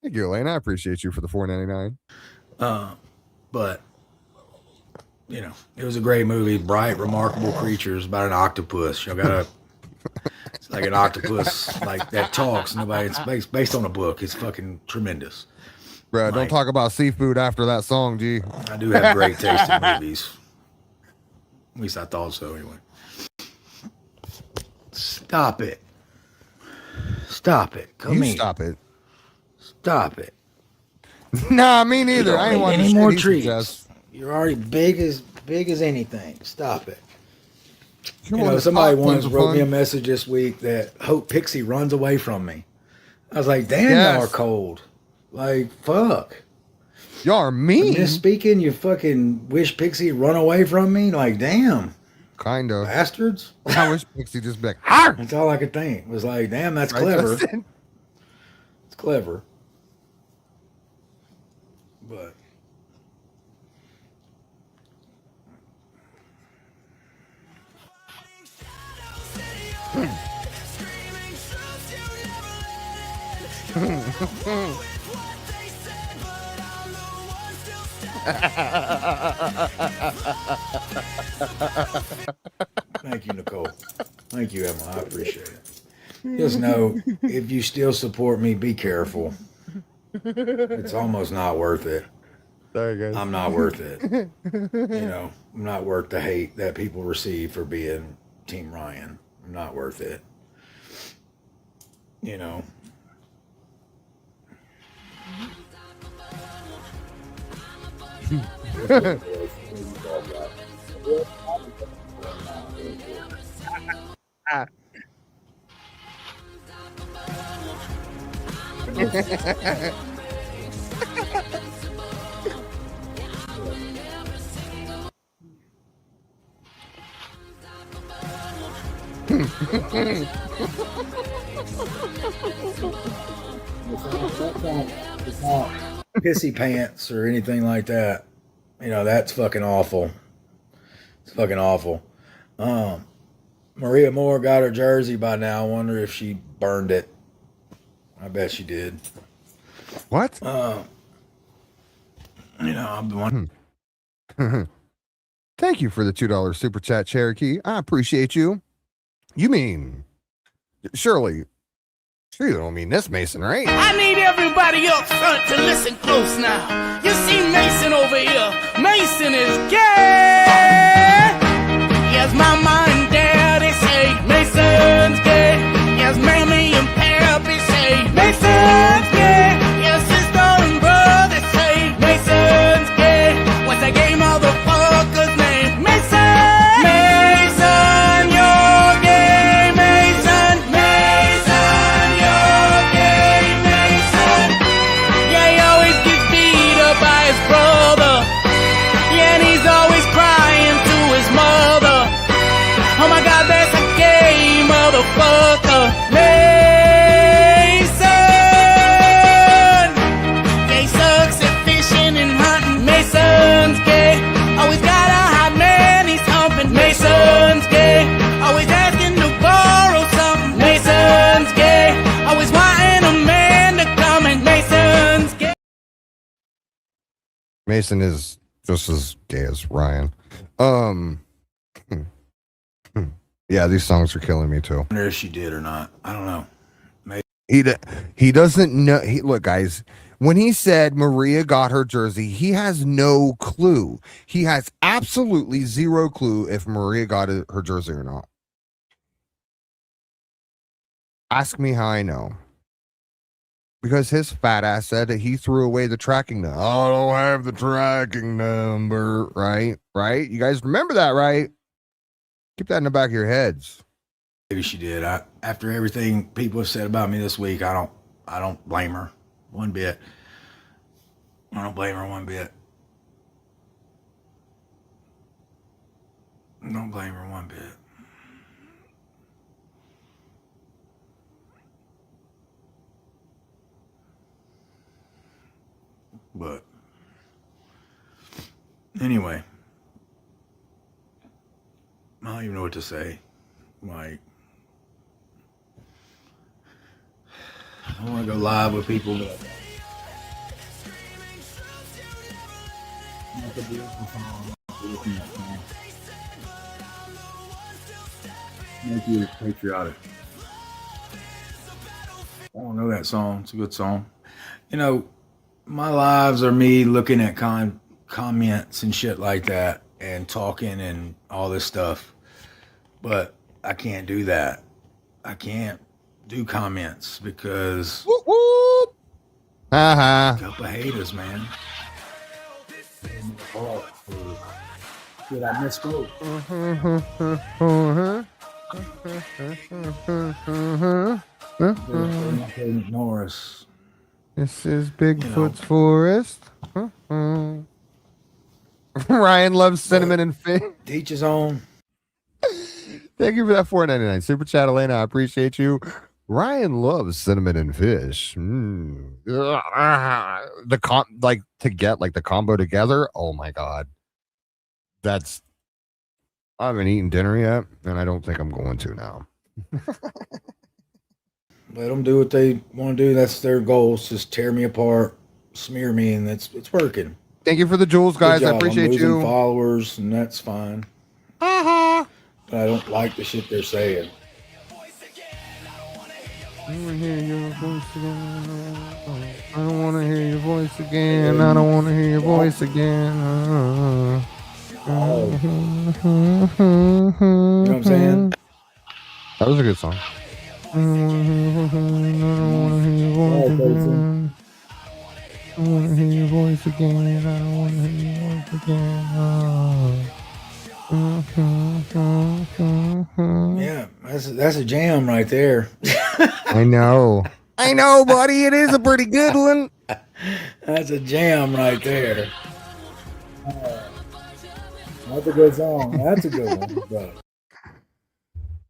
S2: you, Elena. I appreciate you for the $4.99.
S4: But, you know, it was a great movie. Bright, Remarkable Creatures about an octopus. Y'all gotta. like an octopus, like that talks. Nobody. It's based on a book. It's fucking tremendous.
S2: Bro, don't
S4: Like-
S2: talk about seafood after that song, G.
S4: I do have great taste in movies. At least I thought so, anyway. Stop it. Stop it. Come
S2: You
S4: here.
S2: stop it.
S4: Stop it.
S2: Nah, me
S4: You
S2: neither.
S4: don't
S2: I ain't
S4: need
S2: want
S4: any
S2: shit
S4: more
S2: he
S4: treats.
S2: suggests.
S4: You're already big as anything. Stop it.
S2: Come
S4: You
S2: on,
S4: know,
S2: the
S4: somebody
S2: popcorn's
S4: once
S2: are
S4: wrote me a
S2: fun.
S4: message this week that Hope Pixie runs away from me. I was like, damn,
S2: Yes.
S4: y'all are cold. Like, fuck.
S2: Y'all are mean.
S4: Misspeaking, you fucking wish Pixie run away from me? Like, damn,
S2: Kind of.
S4: bastards.
S2: I wish Pixie just be like, "Arr!"
S4: That's all I could think. Was like, damn, that's
S2: Right,
S4: clever.
S2: Justin?
S4: It's clever. But thank you, Nicole. Thank you, Emma. I appreciate it. Just know, if you still support me, be careful. It's almost not worth it.
S2: Sorry, guys.
S4: I'm not worth it. You know, I'm not worth the hate that people receive for being Team Ryan. I'm not worth it. You know. Pissy pants or anything like that. You know, that's fucking awful. It's fucking awful. Maria Moore got her jersey by now. I wonder if she burned it. I bet she did.
S2: What?
S4: You know, I'm the one.
S2: Thank you for the $2 super chat, Cherokee. I appreciate you. You mean, surely you don't mean this, Mason, right?
S3: I need everybody up front to listen close now. You see Mason over here. Mason is gay. Yes, mama and daddy say Mason's gay. Yes, mammy and pappy say Mason's gay. Yes, sister and brother say Mason's gay. What's that gay motherfucker's name? Mason! Mason, you're gay, Mason! Mason, you're gay, Mason! Yeah, he always gets beat up by his brother. Yeah, and he's always crying to his mother. Oh my God, that's a gay motherfucker. Mason! Gay sucks at fishing and hunting. Mason's gay. Always got a hot man he's humping. Mason's gay. Always asking to borrow something. Mason's gay. Always wanting a man to come and Mason's gay.
S2: Mason is just as gay as Ryan. Yeah, these songs are killing me too.
S4: I wonder if she did or not. I don't know.
S2: He doesn't know. Look, guys, when he said Maria got her jersey, he has no clue. He has absolutely zero clue if Maria got her jersey or not. Ask me how I know. Because his fat ass said that he threw away the tracking number. I don't have the tracking number, right? Right? You guys remember that, right? Keep that in the back of your heads.
S4: Maybe she did. After everything people have said about me this week, I don't blame her one bit. I don't blame her one bit. I don't blame her one bit. But anyway, I don't even know what to say. Like, I want to go live with people. But make you patriotic. don't know that song. It's a good song. You know, my lives are me looking at comments and shit like that and talking and all this stuff. But I can't do that. I can't do comments because
S2: Whoop, whoop. Uh-huh.
S4: a couple of haters, man. Oh, did I misspoke? Norris.
S2: This is Bigfoot's forest. Ryan loves cinnamon and fish.
S4: Teach his own.
S2: Thank you for that $4.99 super chat, Elena. I appreciate you. Ryan loves cinnamon and fish. To get like the combo together. Oh my god, I haven't eaten dinner yet, and I don't think I'm going to now.
S4: Let them do what they want to do. That's their goals. Just tear me apart, smear me, and it's working.
S2: Thank you for the jewels, guys.
S4: Good job.
S2: I appreciate
S4: I'm losing
S2: you.
S4: followers, and that's fine.
S2: Uh-huh.
S4: But I don't like the shit they're saying.
S2: I don't want to hear your voice again. I don't want to hear your voice again. I don't want to hear your voice again.
S4: You know what I'm saying?
S2: That was a good song. I don't want to hear your voice again. I don't want to hear your voice again. I don't want to hear your voice again.
S4: Yeah, that's a jam right there.
S2: I know, buddy. It is a pretty good one.
S4: That's a jam right there. That's a good song. That's a good one. But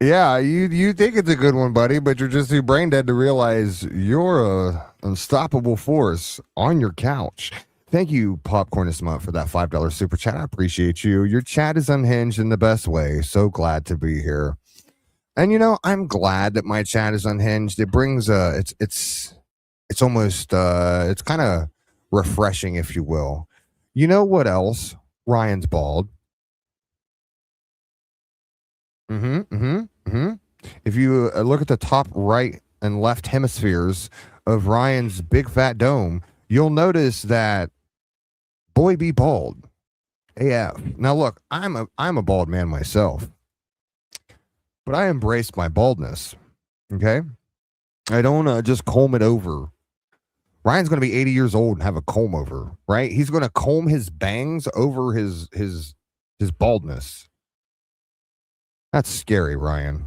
S2: Yeah, you think it's a good one, buddy, but you're just too brain dead to realize you're a unstoppable force on your couch. Thank you, Popcorn Smut, for that $5 super chat. I appreciate you. Your chat is unhinged in the best way. So glad to be here. And I'm glad that my chat is unhinged. It brings it's almost it's kind of refreshing, if you will. You know what else? Ryan's bald. If you look at the top right and left hemispheres of Ryan's big fat dome, you'll notice that boy be bald. AF. Now look, I'm a bald man myself, but I embrace my baldness. Okay, I don't just comb it over. Ryan's going to be 80 years old and have a comb over, right? He's going to comb his bangs over his baldness. That's scary, Ryan.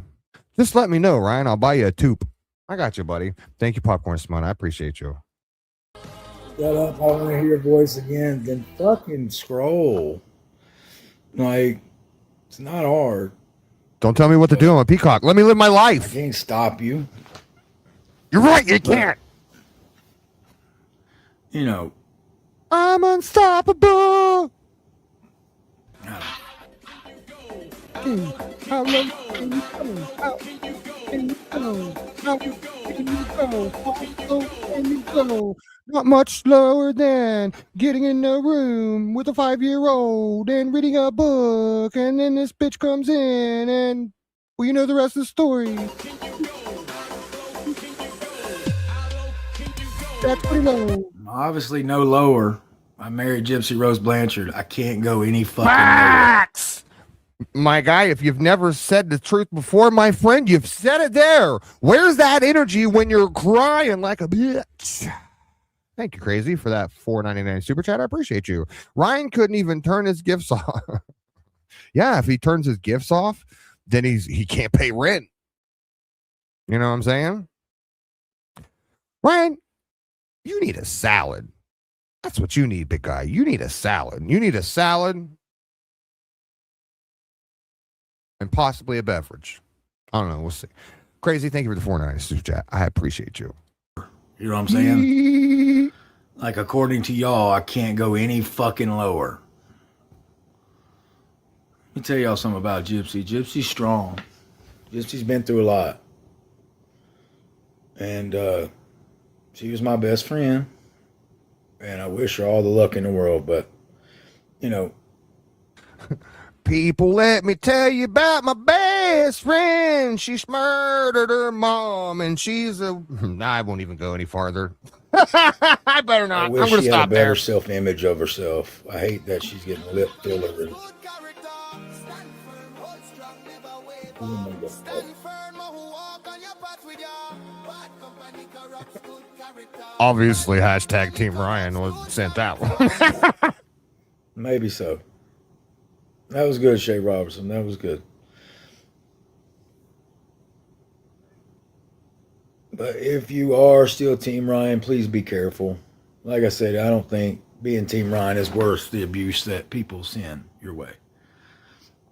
S2: Just let me know, Ryan. I'll buy you a tube. I got you, buddy. Thank you, Popcorn Smut. I appreciate you.
S4: shut up. I want to hear your voice again. Then fucking scroll. Like, it's not hard.
S2: Don't tell me what to do. I'm a peacock. Let me live my
S4: I
S2: life.
S4: can't stop you.
S2: You're right. You can't.
S4: You know,
S2: I'm unstoppable. How low can you go? How can you go? How can you go? How low can you go? Not much lower than getting in a room with a 5-year-old and reading a book, and then this bitch comes in, and well, you know the rest of the story. That's pretty low.
S4: obviously no lower. I married Gypsy Rose Blanchard. I can't go any fucking lower.
S2: Facts. My guy, if you've never said the truth before, my friend, you've said it there. Where's that energy when you're crying like a bitch? Thank you, Crazy, for that $4.99 super chat. I appreciate you. Ryan couldn't even turn his gifts off. Yeah, if he turns his gifts off, then he can't pay rent. You know what I'm saying? Ryan, you need a salad. That's what you need, big guy. You need a salad. You need a salad and possibly a beverage. I don't know. We'll see. Crazy, thank you for the $4.99 super chat. I appreciate you.
S4: You know what I'm saying? Like, according to y'all, I can't go any fucking lower. Let me tell y'all something about Gypsy. Gypsy's strong. Gypsy's been through a lot. And she was my best friend. And I wish her all the luck in the world. But, you know.
S2: People, let me tell you about my best friend. She murdered her mom, and she's a. I won't even go any farther. I better
S4: I
S2: not. I'm
S4: wish
S2: going to
S4: she had a
S2: stop
S4: better
S2: there.
S4: self-image of herself. I hate that she's getting lip filler.
S2: Obviously, hashtag Team Ryan was sent that one.
S4: Maybe so. That was good, Shay Robertson. That was good. But if you are still Team Ryan, please be careful. Like I said, I don't think being Team Ryan is worth the abuse that people send your way.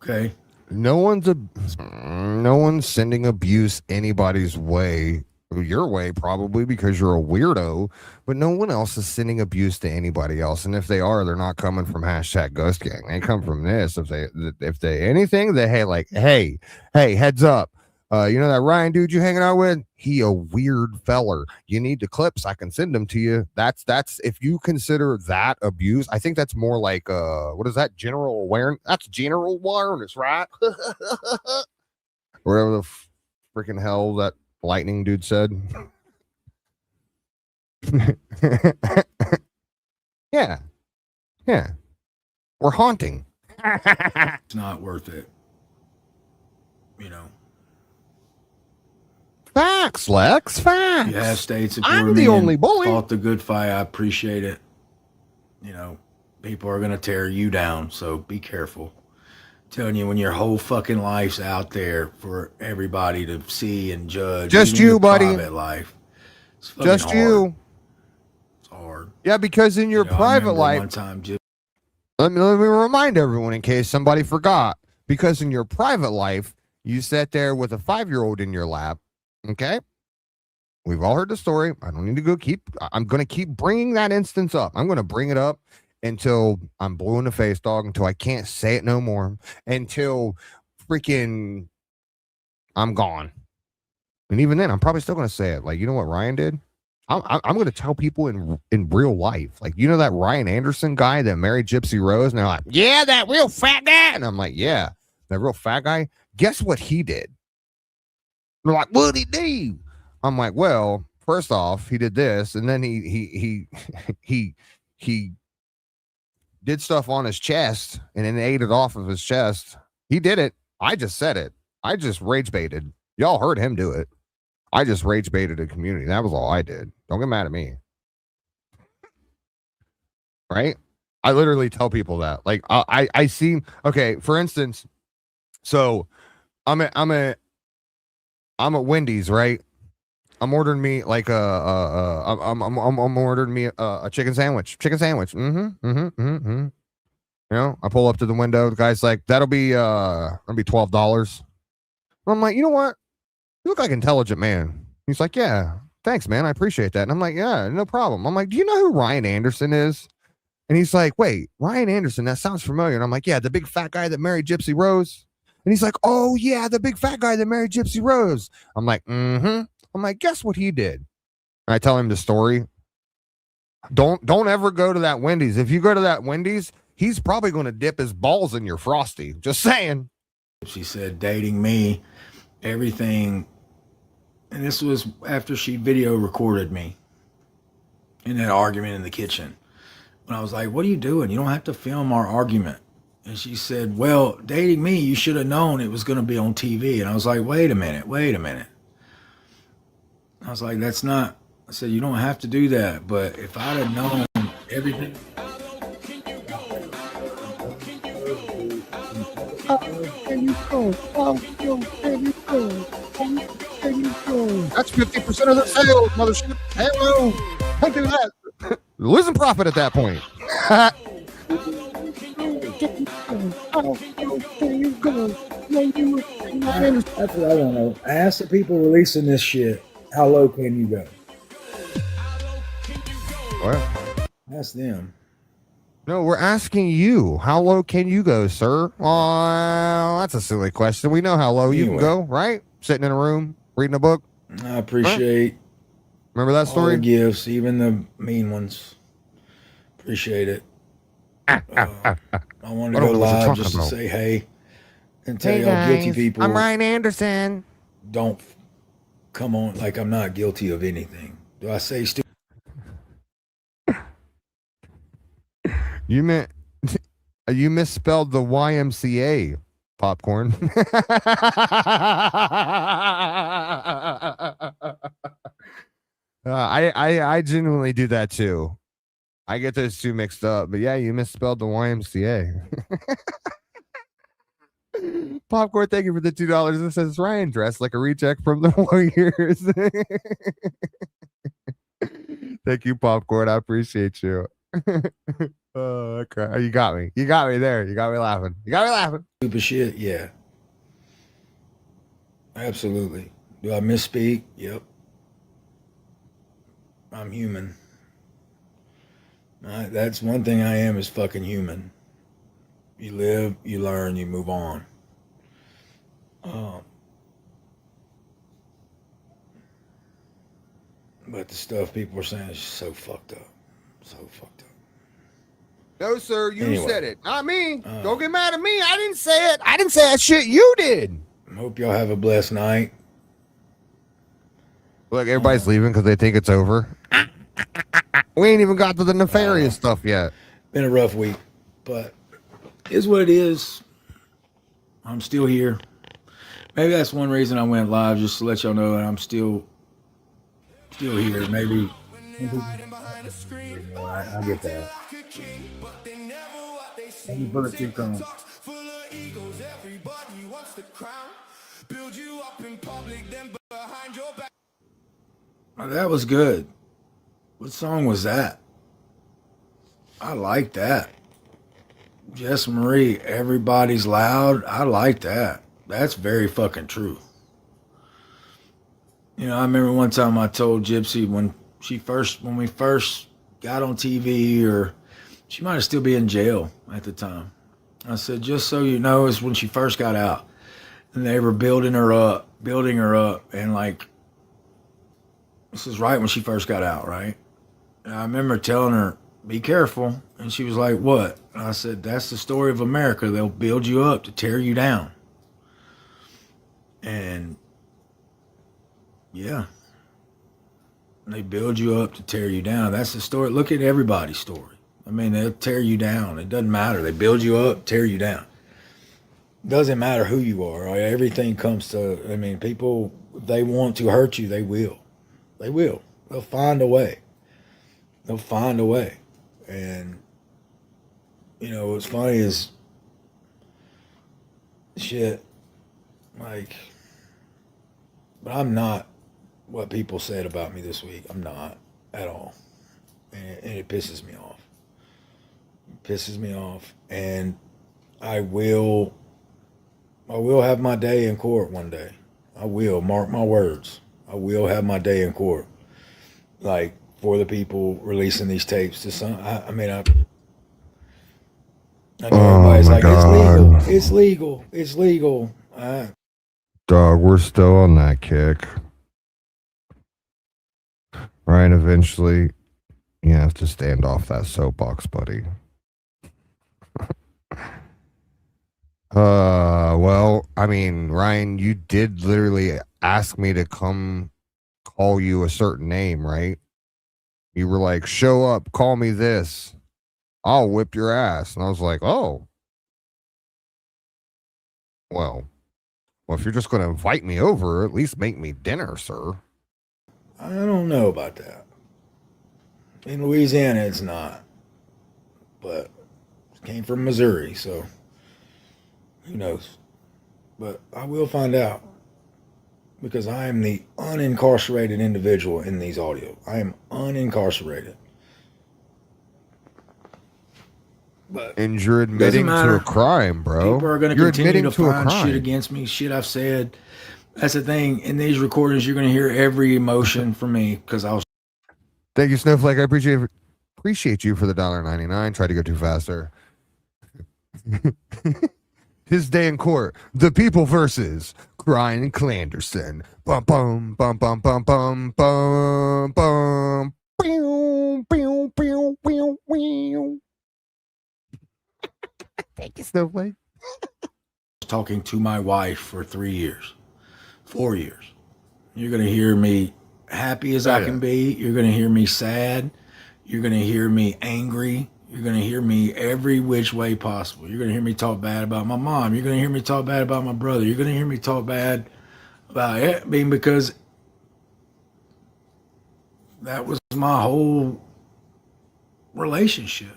S4: Okay?
S2: No one's sending abuse anybody's way. Your way, probably because you're a weirdo, but no one else is sending abuse to anybody else. And if they are, they're not coming from hashtag Ghost Gang. They come from this. If they anything, they hey, heads up. You know that Ryan dude you hanging out with? He a weird feller. You need the clips. I can send them to you. That's if you consider that abuse. I think that's more like what is that? General awareness. That's general awareness, right? Whatever the freaking hell that lightning dude said. Yeah. We're haunting.
S4: It's not worth it. You know.
S2: Facts, Lex. Facts.
S4: You have stayed supporting
S2: I'm
S4: me
S2: the
S4: and
S2: only bully.
S4: fought the good fight. I appreciate it. You know, people are going to tear you down, so be careful. I'm telling you, when your whole fucking life's out there for everybody to see and judge.
S2: Just
S4: even
S2: you,
S4: your
S2: buddy.
S4: Private life. It's fucking
S2: Just
S4: hard.
S2: you.
S4: It's hard.
S2: Yeah, because in your
S4: You know, I
S2: private
S4: remember
S2: life,
S4: one time, just
S2: let me remind everyone in case somebody forgot. Because in your private life, you sat there with a 5-year-old in your lap. Okay. We've all heard the story. I don't need to go I'm going to keep bringing that instance up. I'm going to bring it up until I'm blue in the face, dog, until I can't say it no more, until freaking I'm gone. And even then, I'm probably still going to say it. Like, you know what Ryan did? I'm going to tell people in real life. Like, you know that Ryan Anderson guy that married Gypsy Rose? And they're like, yeah, that real fat guy. And I'm like, yeah, that real fat guy. Guess what he did? They're like, what'd he do? I'm like, well, first off, he did this, and then he did stuff on his chest and then ate it off of his chest. He did it. I just said it. I just rage baited. Y'all heard him do it. I just rage baited the community. That was all I did. Don't get mad at me. Right? I literally tell people that. Like I see. Okay, for instance, so I'm at Wendy's, right? I'm ordering me like I'm ordering me a chicken sandwich. You know, I pull up to the window. The guy's like, that'll be $12. I'm like, you know what? You look like an intelligent man. He's like, yeah, thanks, man. I appreciate that. And I'm like, yeah, no problem. I'm like, do you know who Ryan Anderson is? And he's like, wait, Ryan Anderson, that sounds familiar. And I'm like, yeah, the big fat guy that married Gypsy Rose. And he's like, oh yeah, the big fat guy that married Gypsy Rose. I'm like, I'm like, guess what he did? And I tell him the story. Don't ever go to that Wendy's. If you go to that Wendy's, he's probably going to dip his balls in your Frosty. Just saying.
S4: she said dating me, everything. And this was after she video recorded me in that argument in the kitchen. When I was like, what are you doing? You don't have to film our argument. And she said, well, dating me, you should have known it was going to be on TV. And I was like, wait a minute. I was like, that's not, I said, you don't have to do that. But if I'd have known everything.
S2: That's 50% of the sales, mothership. Hello. Don't do that. Losing profit at that point.
S4: That's what I want to know. I asked the people releasing this shit, how low can you go?
S2: What?
S4: Ask them.
S2: No, we're asking you. How low can you go, sir? Well, that's a silly question. We know how low you can
S4: Anyway.
S2: go, right? Sitting in a room, reading a book.
S4: I appreciate
S2: Remember that
S4: all
S2: story?
S4: the gifts, even the mean ones. Appreciate it. I wanted
S2: I
S4: to
S2: don't
S4: go
S2: know what you're
S4: live
S2: talking
S4: just
S2: about.
S4: to say hey and tell
S2: Hey
S4: y'all guilty
S2: guys,
S4: people
S2: I'm Ryan Anderson.
S4: don't come on like I'm not guilty of anything. Do I say stupid?
S2: You meant you misspelled the YMCA popcorn. I genuinely do that too. I get those two mixed up, but yeah, you misspelled the YMCA. Popcorn, thank you for the $2. It says Ryan dressed like a reject from the Warriors. Thank you, Popcorn. I appreciate you. Oh, okay. You got me. You got me there. You got me laughing. You got me laughing.
S4: Stupid shit? Yeah. Absolutely. Do I misspeak? Yep. I'm human. That's one thing I am is fucking human. You live, you learn, you move on. But the stuff people are saying is just so fucked up. So fucked up.
S2: No, sir. You
S4: Anyway.
S2: said it. Not me. Don't get mad at me. I didn't say it. I didn't say that shit. You did.
S4: Hope y'all have a blessed night.
S2: Look, everybody's leaving because they think it's over. We ain't even got to the nefarious stuff yet.
S4: Been a rough week, but it's what it is. I'm still here. Maybe that's one reason I went live, just to let y'all know that I'm still here. Maybe. I get that. Happy birthday, Colonel. Oh, that was good. What song was that? I like that. Jess Marie, everybody's loud. I like that. That's very fucking true. You know, I remember one time I told Gypsy when we first got on TV, or she might still be in jail at the time. I said, just so you know, it's when she first got out, and they were building her up, and like, this is right when she first got out, right? And I remember telling her, be careful. And she was like, what? And I said, that's the story of America. They'll build you up to tear you down. And yeah, they build you up to tear you down. That's the story. Look at everybody's story. I mean, they'll tear you down. It doesn't matter. They build you up, tear you down. It doesn't matter who you are. Right? Everything comes to, I mean, people, if they want to hurt you, they will. They will. They'll find a way. They'll find a way. And, you know, what's funny is, shit, like, but I'm not what people said about me this week. I'm not at all. And it pisses me off. It pisses me off. And I will have my day in court one day. I will, mark my words. I will have my day in court. Like, for the people releasing these tapes to some, I mean, I know everybody's like,
S2: God.
S4: it's legal.
S2: Dog, we're still on that kick. Ryan, eventually, you have to stand off that soapbox, buddy. Well, I mean, Ryan, you did literally ask me to come call you a certain name, right? You were like, show up, call me this. I'll whip your ass. And I was like, oh. Well, if you're just going to invite me over, at least make me dinner, sir.
S4: I don't know about that. In Louisiana, it's not. But it came from Missouri, so who knows? But I will find out. Because I am the unincarcerated individual in these audio. I am unincarcerated. But
S2: and you're admitting to a crime, bro.
S4: People are going to continue to find shit against me, shit I've said. That's the thing. In these recordings, you're going to hear every emotion from me because I was.
S2: Thank you, Snowflake. I appreciate you for the $1.99. Try to go too faster. His day in court. The people versus Ryan Clanderson. Bum bum bum bum bum bum bum bum. Pew, pew, pew, pew, pew. Thank you, Snowflake.
S4: Talking to my wife for 3 years, 4 years. You're going to hear me happy as I can be. You're going to hear me sad. You're going to hear me angry. You're going to hear me every which way possible. You're going to hear me talk bad about my mom. You're going to hear me talk bad about my brother. You're going to hear me talk bad about it. I mean, because that was my whole relationship.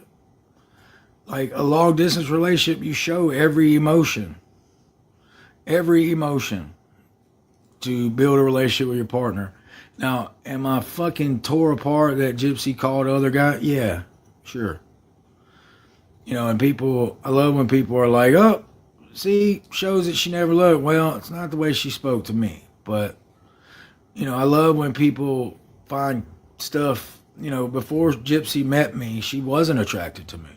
S4: Like a long distance relationship, you show every emotion to build a relationship with your partner. Now, am I fucking tore apart that Gypsy called the other guy? Yeah, sure. You know, and people, I love when people are like, oh, see, shows that she never loved. Well, it's not the way she spoke to me. But, you know, I love when people find stuff, you know, before Gypsy met me, she wasn't attracted to me.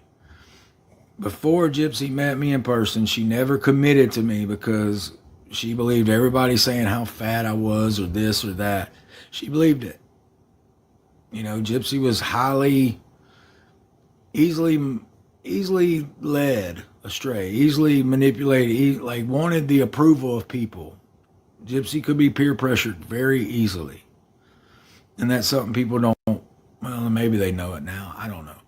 S4: Before Gypsy met me in person, she never committed to me because she believed everybody saying how fat I was or this or that. She believed it. You know, Gypsy was easily led astray, easily manipulated, like wanted the approval of people. Gypsy could be peer pressured very easily. And that's something people don't, well, maybe they know it now. I don't know.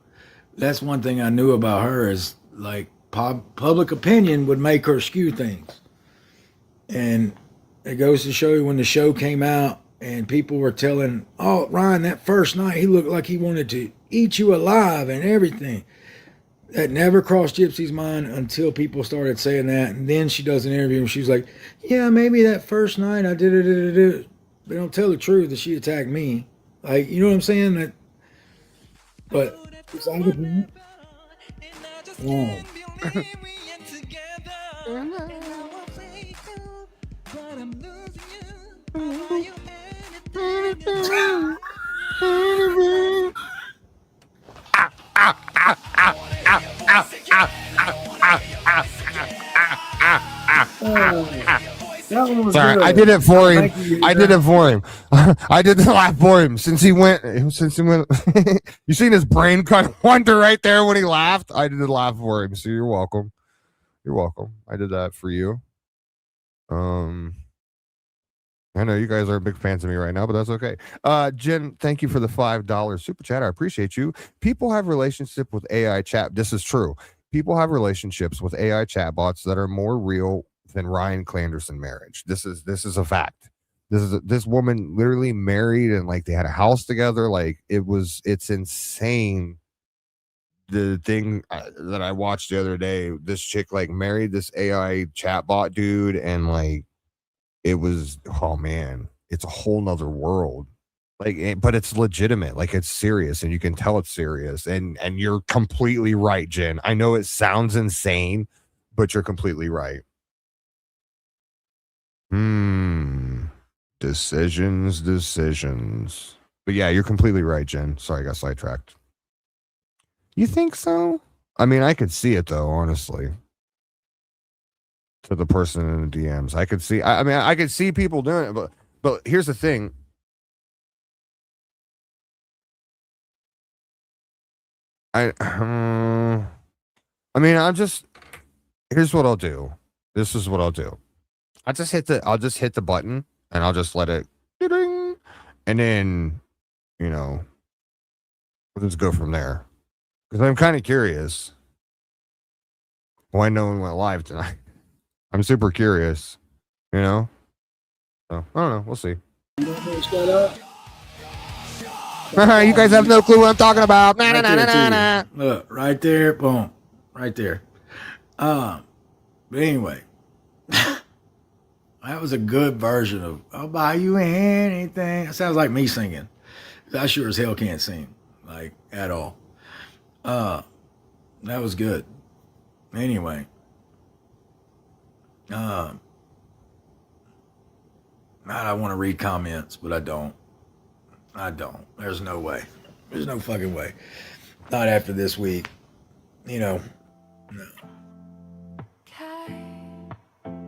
S4: That's one thing I knew about her is like public opinion would make her skew things. And it goes to show you when the show came out and people were telling, oh, Ryan, that first night, he looked like he wanted to eat you alive and everything. That never crossed Gypsy's mind until people started saying that. And then she does an interview and she's like, yeah, maybe that first night I did it. They don't tell the truth that she attacked me. Like, you know what I'm saying? That, but it's all good. Yeah.
S2: Sorry, I did it for him. I did it for him. I did the laugh for him since he went. You seen his brain kind of wander right there when he laughed. I did the laugh for him. So you're welcome. You're welcome. I did that for you. I know you guys are big fans of me right now, but that's okay. Jen, thank you for the $5 super chat. I appreciate you. People have relationship with AI chat. This is true. People have relationships with AI chatbots that are more real than Ryan Clanderson marriage. This is a fact. This woman literally married and like they had a house together. Like it's insane. The thing that I watched the other day, this chick like married this AI chatbot dude, and like it was, oh man, it's a whole nother world. Like, but it's legitimate, like it's serious, and you can tell it's serious. And you're completely right, Jen. I know it sounds insane, but you're completely right. Decisions. But yeah, you're completely right, Jen. Sorry, I got sidetracked. You think so? I mean, I could see it though, honestly. To the person in the DMs, I could see. I mean, I could see people doing it, but here's the thing. I mean, here's what I'll do. This is what I'll do. I'll just hit the button and I'll just let it ding, and then, you know, we'll just go from there. Because I'm kind of curious why no one went live tonight. I'm super curious, you know? So, I don't know. We'll see. You guys have no clue what I'm talking about.
S4: Look, right there, boom, right there. But anyway, that was a good version of "I'll buy you anything." It sounds like me singing. I sure as hell can't sing, like at all. That was good. Anyway, I want to read comments, but I don't. There's no way. There's no fucking way. Not after this week. You know, no.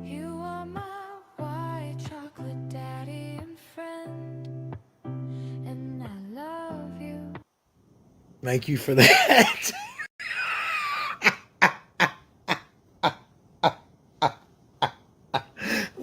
S7: You are my white chocolate daddy and friend, and I love you.
S4: Thank you for that.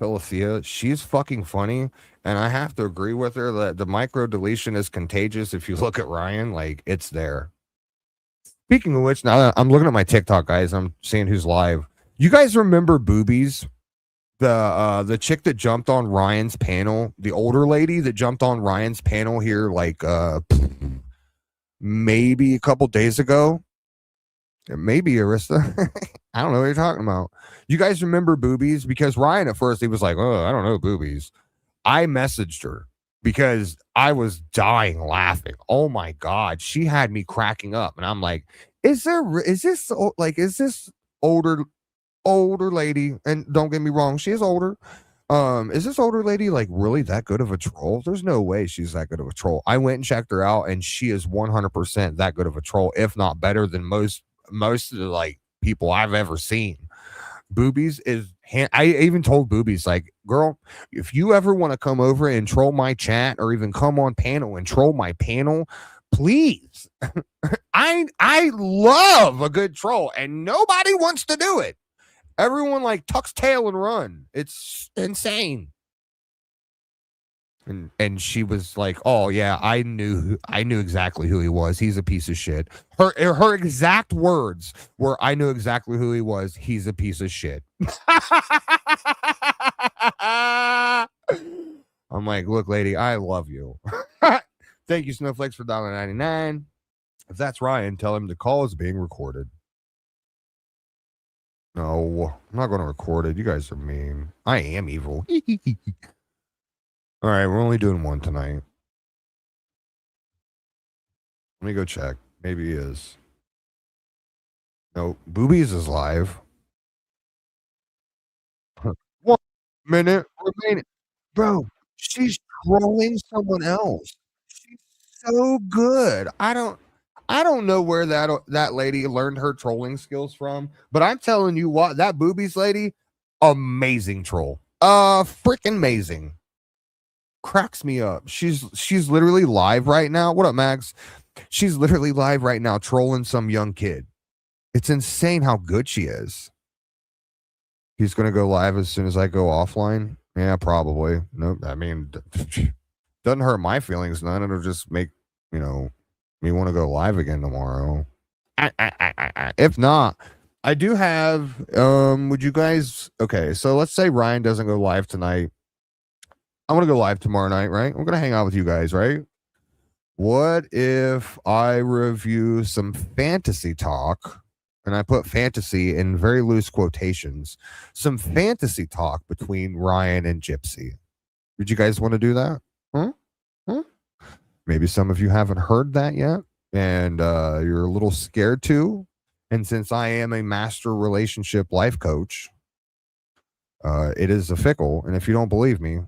S2: Philothea, she's fucking funny, and I have to agree with her that the micro deletion is contagious. If you look at Ryan, like it's there. Speaking of which, now that I'm looking at my TikTok, guys, I'm seeing who's live. You guys remember Boobies? The chick that jumped on Ryan's panel, the older lady that jumped on Ryan's panel here, like maybe a couple days ago. Maybe Arista. I don't know what you're talking about. You guys remember Boobies? Because Ryan at first he was like, "Oh, I don't know Boobies." I messaged her because I was dying laughing. Oh my god, she had me cracking up, and I'm like, is this older lady? And don't get me wrong, she is older. Is this older lady like really that good of a troll? There's no way she's that good of a troll. I went and checked her out, and she is 100% that good of a troll, if not better than most of the like people I've ever seen. Boobies is I even told Boobies, like, girl, if you ever want to come over and troll my chat or even come on panel and troll my panel, please. I love a good troll, and nobody wants to do it. Everyone like tucks tail and run. It's insane. And she was like, "Oh yeah, I knew exactly who he was. He's a piece of shit." Her exact words were, "I knew exactly who he was. He's a piece of shit." I'm like, "Look, lady, I love you." Thank you, Snowflakes, for $1.99. If that's Ryan, tell him the call is being recorded. No, I'm not going to record it. You guys are mean. I am evil. All right, we're only doing one tonight. Let me go check. Maybe he is. No, Boobies is live. 1 minute remaining. Bro, she's trolling someone else. She's so good. I don't know where that lady learned her trolling skills from, but I'm telling you what, that Boobies lady, amazing troll. Freaking amazing. Cracks me up. She's literally live right now. What up, Max? She's literally live right now trolling some young kid. It's insane how good she is. He's gonna go live as soon as I go offline. Yeah, probably. Nope. I mean, doesn't hurt my feelings none. It'll just make me want to go live again tomorrow. If not, I do have. Would you guys? Okay, so let's say Ryan doesn't go live tonight. I want to go live tomorrow night, right? We're going to hang out with you guys, right? What if I review some fantasy talk, and I put fantasy in very loose quotations, some fantasy talk between Ryan and Gypsy? Would you guys want to do that? Huh? Maybe some of you haven't heard that yet, and you're a little scared to. And since I am a master relationship life coach, it is a fickle, and if you don't believe me,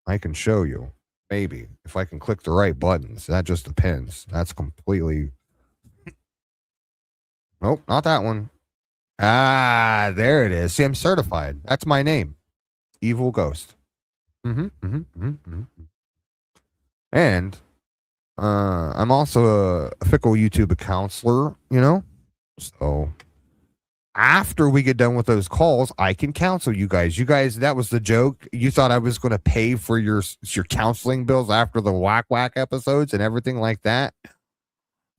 S2: I can show you. Maybe if I can click the right buttons. That just depends. That's completely. Nope, not that one. Ah, there it is. See, I'm certified. That's my name. Evil Ghost. And I'm also a fickle YouTube counselor, So after we get done with those calls, I can counsel you guys. You guys, that was the joke. You thought I was going to pay for your counseling bills after the whack episodes and everything like that.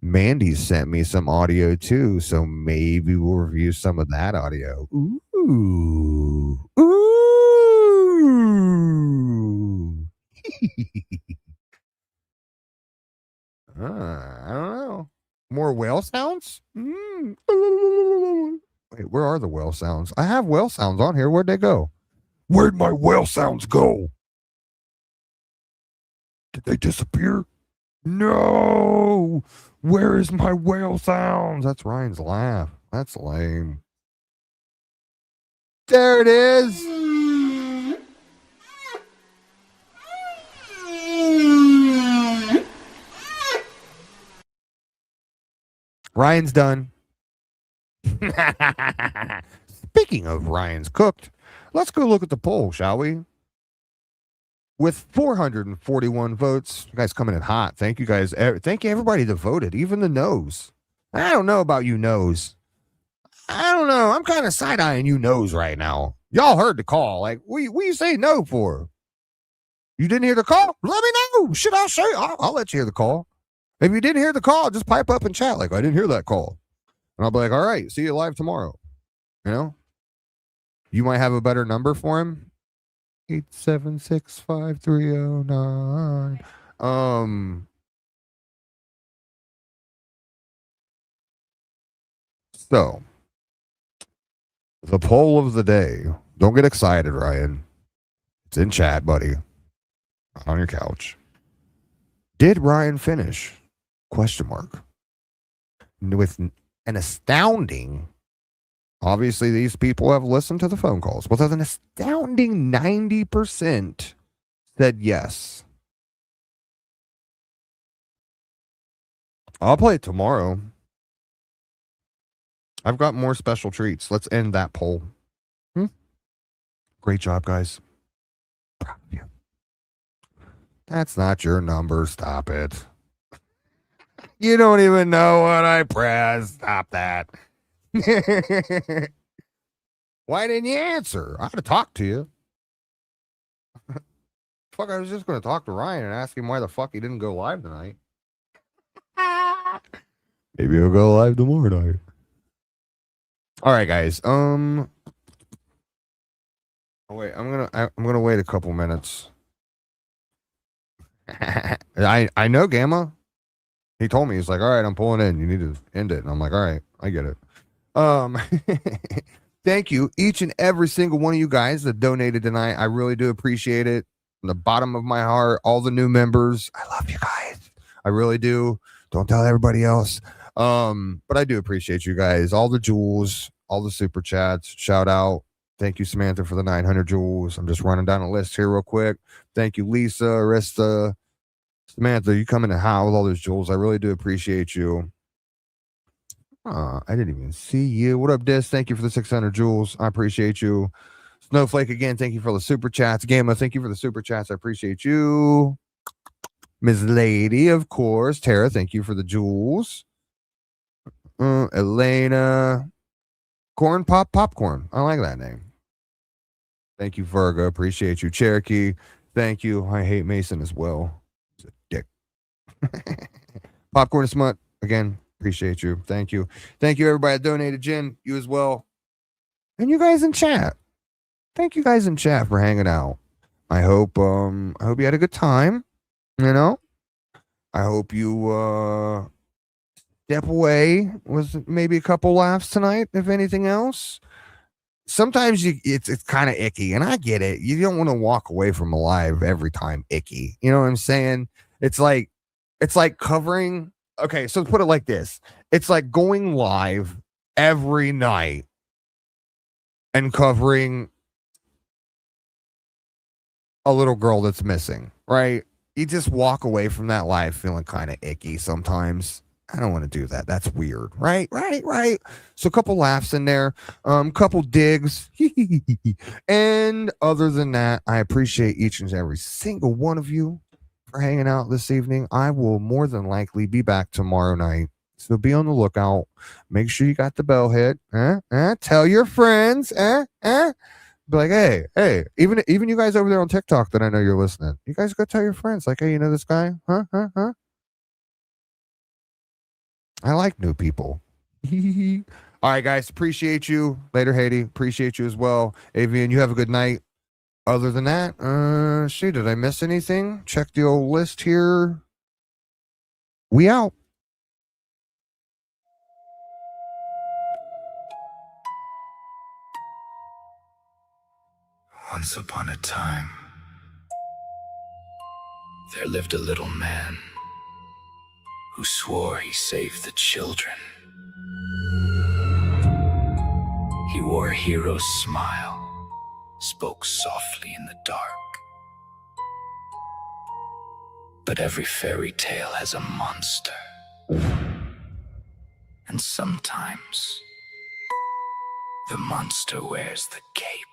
S2: Mandy sent me some audio too, so maybe we'll review some of that audio. Ooh. I don't know. More whale sounds? Wait, where are the whale sounds? I have whale sounds on here. Where'd they go? Where'd my whale sounds go? Did they disappear? No! Where is my whale sounds? That's Ryan's laugh. That's lame. There it is. Ryan's done. Speaking of Ryan's cooked, let's go look at the poll, shall we? With 441 votes, you guys coming in hot. Thank you guys. Thank you everybody that voted, even the no's. I don't know about you no's. I don't know. I'm kind of side-eyeing you no's right now. Y'all heard the call. Like, what you say no for? You didn't hear the call? Let me know. Shit, I'll show you. I'll let you hear the call. If you didn't hear the call, just pipe up and chat. Like, I didn't hear that call. And I'll be like, all right, see you live tomorrow. You know? You might have a better number for him. 8765309. So, the poll of the day. Don't get excited, Ryan. It's in chat, buddy. On your couch. Did Ryan finish? Question mark. With an astounding, obviously these people have listened to the phone calls, but an astounding 90% said yes. I'll play it tomorrow. I've got more special treats. Let's end that poll. Great job, guys. Proud of you. That's not your number. Stop it. You don't even know what I pressed. Stop that. Why didn't you answer? I'd have talked to you. Fuck, I was just going to talk to Ryan and ask him why the fuck he didn't go live tonight. Maybe he'll go live tomorrow night. All right, guys. Oh, wait, I'm gonna wait a couple minutes. I know Gamma. He told me, he's like, all right, I'm pulling in. You need to end it. And I'm like, all right, I get it. Thank you, each and every single one of you guys that donated tonight. I really do appreciate it. From the bottom of my heart, all the new members. I love you guys. I really do. Don't tell everybody else. But I do appreciate you guys. All the jewels, all the super chats. Shout out. Thank you, Samantha, for the 900 jewels. I'm just running down a list here real quick. Thank you, Lisa, Arista. Samantha, you come in hot with all those jewels. I really do appreciate you. I didn't even see you. What up, Dis? Thank you for the 600 jewels. I appreciate you. Snowflake, again, thank you for the super chats. Gamma, thank you for the super chats. I appreciate you. Ms. Lady, of course. Tara, thank you for the jewels. Elena. Corn Pop Popcorn. I like that name. Thank you, Virgo. Appreciate you. Cherokee, thank you. I hate Mason as well. He's a dick. Popcorn Smut, again, appreciate you. Thank you. Thank you, everybody that donated. Jen, you as well. And you guys in chat. Thank you guys in chat for hanging out. I hope you had a good time. You know? I hope you step away with maybe a couple laughs tonight, if anything else. Sometimes it's kind of icky, and I get it. You don't want to walk away from a live every time icky. You know what I'm saying? It's like covering. Okay, so put it like this. It's like going live every night and covering a little girl that's missing, right? You just walk away from that live feeling kind of icky sometimes. I don't want to do that. That's weird. Right. So a couple laughs in there, couple digs. And other than that, I appreciate each and every single one of you for hanging out this evening. I will more than likely be back tomorrow night. So be on the lookout. Make sure you got the bell hit. Tell your friends. Be like, hey, even you guys over there on TikTok that I know you're listening. You guys go tell your friends, like, hey, you know this guy? Huh? I like new people. All right, guys. Appreciate you. Later, Haiti. Appreciate you as well. Avian, you have a good night. Other than that, did I miss anything? Check the old list here. We out.
S8: Once upon a time, there lived a little man who swore he saved the children. He wore a hero's smile, spoke softly in the dark. But every fairy tale has a monster. And sometimes the monster wears the cape.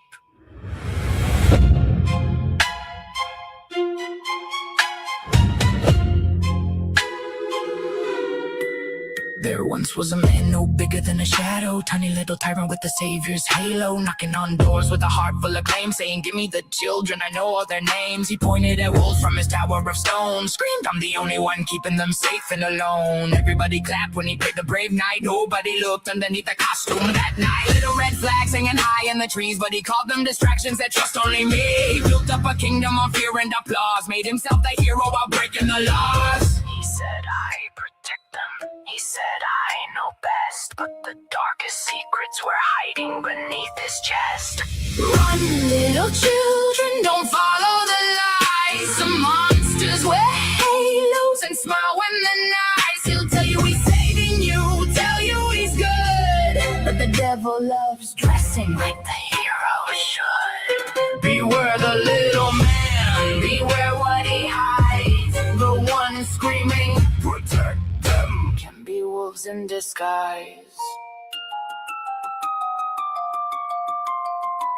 S8: There once was a man no bigger than a shadow, tiny little tyrant with the savior's halo, knocking on doors with a heart full of claims, saying, "Give me the children, I know all their names." He pointed at wolves from his tower of stone, screamed, "I'm the only one keeping them safe and alone." Everybody clapped when he played the brave knight. Nobody looked underneath the costume that night. Little red flags hanging high in the trees, but he called them distractions that trust only me. He built up a kingdom of fear and applause, made himself the hero while breaking the laws. He said, "I protect them." He said, "I know best," but the darkest secrets were hiding beneath his chest. Run, little children, don't follow the lies. Some monsters wear halos and smile when they're nice. He'll tell you he's saving you, tell you he's good, but the devil loves dressing like the hero should. Beware the little man, beware what he hides. The one screaming, "Protect them," can be wolves in disguise.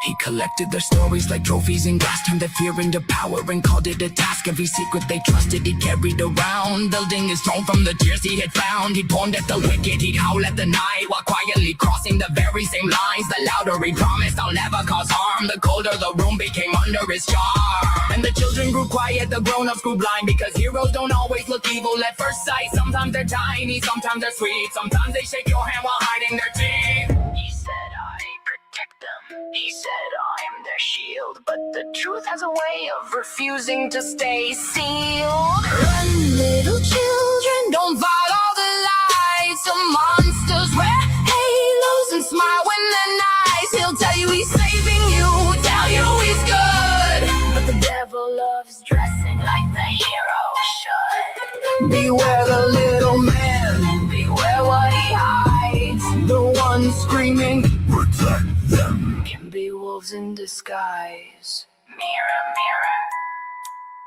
S8: He collected their stories like trophies in glass, turned their fear into power and called it a task. Every secret they trusted he carried around, building his throne from the tears he had found. He'd point at the wicked, he'd howl at the night, while quietly crossing the very same lines. The louder he promised, "I'll never cause harm," the colder the room became under his charm. And the children grew quiet, the grown-ups grew blind, because heroes don't always look evil at first sight. Sometimes they're tiny, sometimes they're sweet, sometimes they shake your hand while hiding their teeth. He said, "I protect them." He said, "I'm their shield," but the truth has a way of refusing to stay sealed. Run, little children, don't follow the lies. Some monsters wear halos and smile when they're nice. He'll tell you he's saving you, tell you he's good, but the devil loves dressing like the hero should. Beware the little man, beware what he hides. The one screaming, "Protect them," can be wolves in disguise. Mirror, mirror,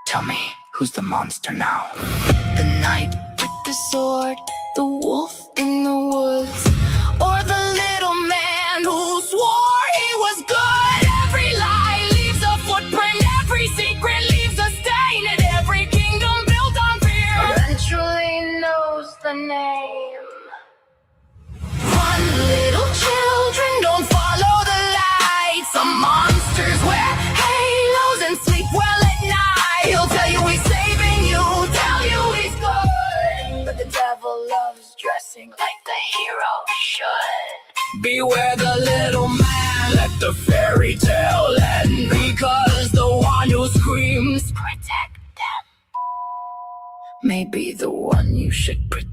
S8: tell me, who's the monster now? The knight with the sword, the wolf in the woods, or the little man who swore he was good? Every lie leaves a footprint, every secret leaves a stain, and every kingdom built on fear eventually knows the name. Run, little children, don't follow the light. Some monsters wear halos and sleep well at night. He'll tell you he's saving you, tell you he's good, but the devil loves dressing like the hero should. Beware the little man, let the fairy tale end, because the one who screams, "Protect them," may be the one you should protect.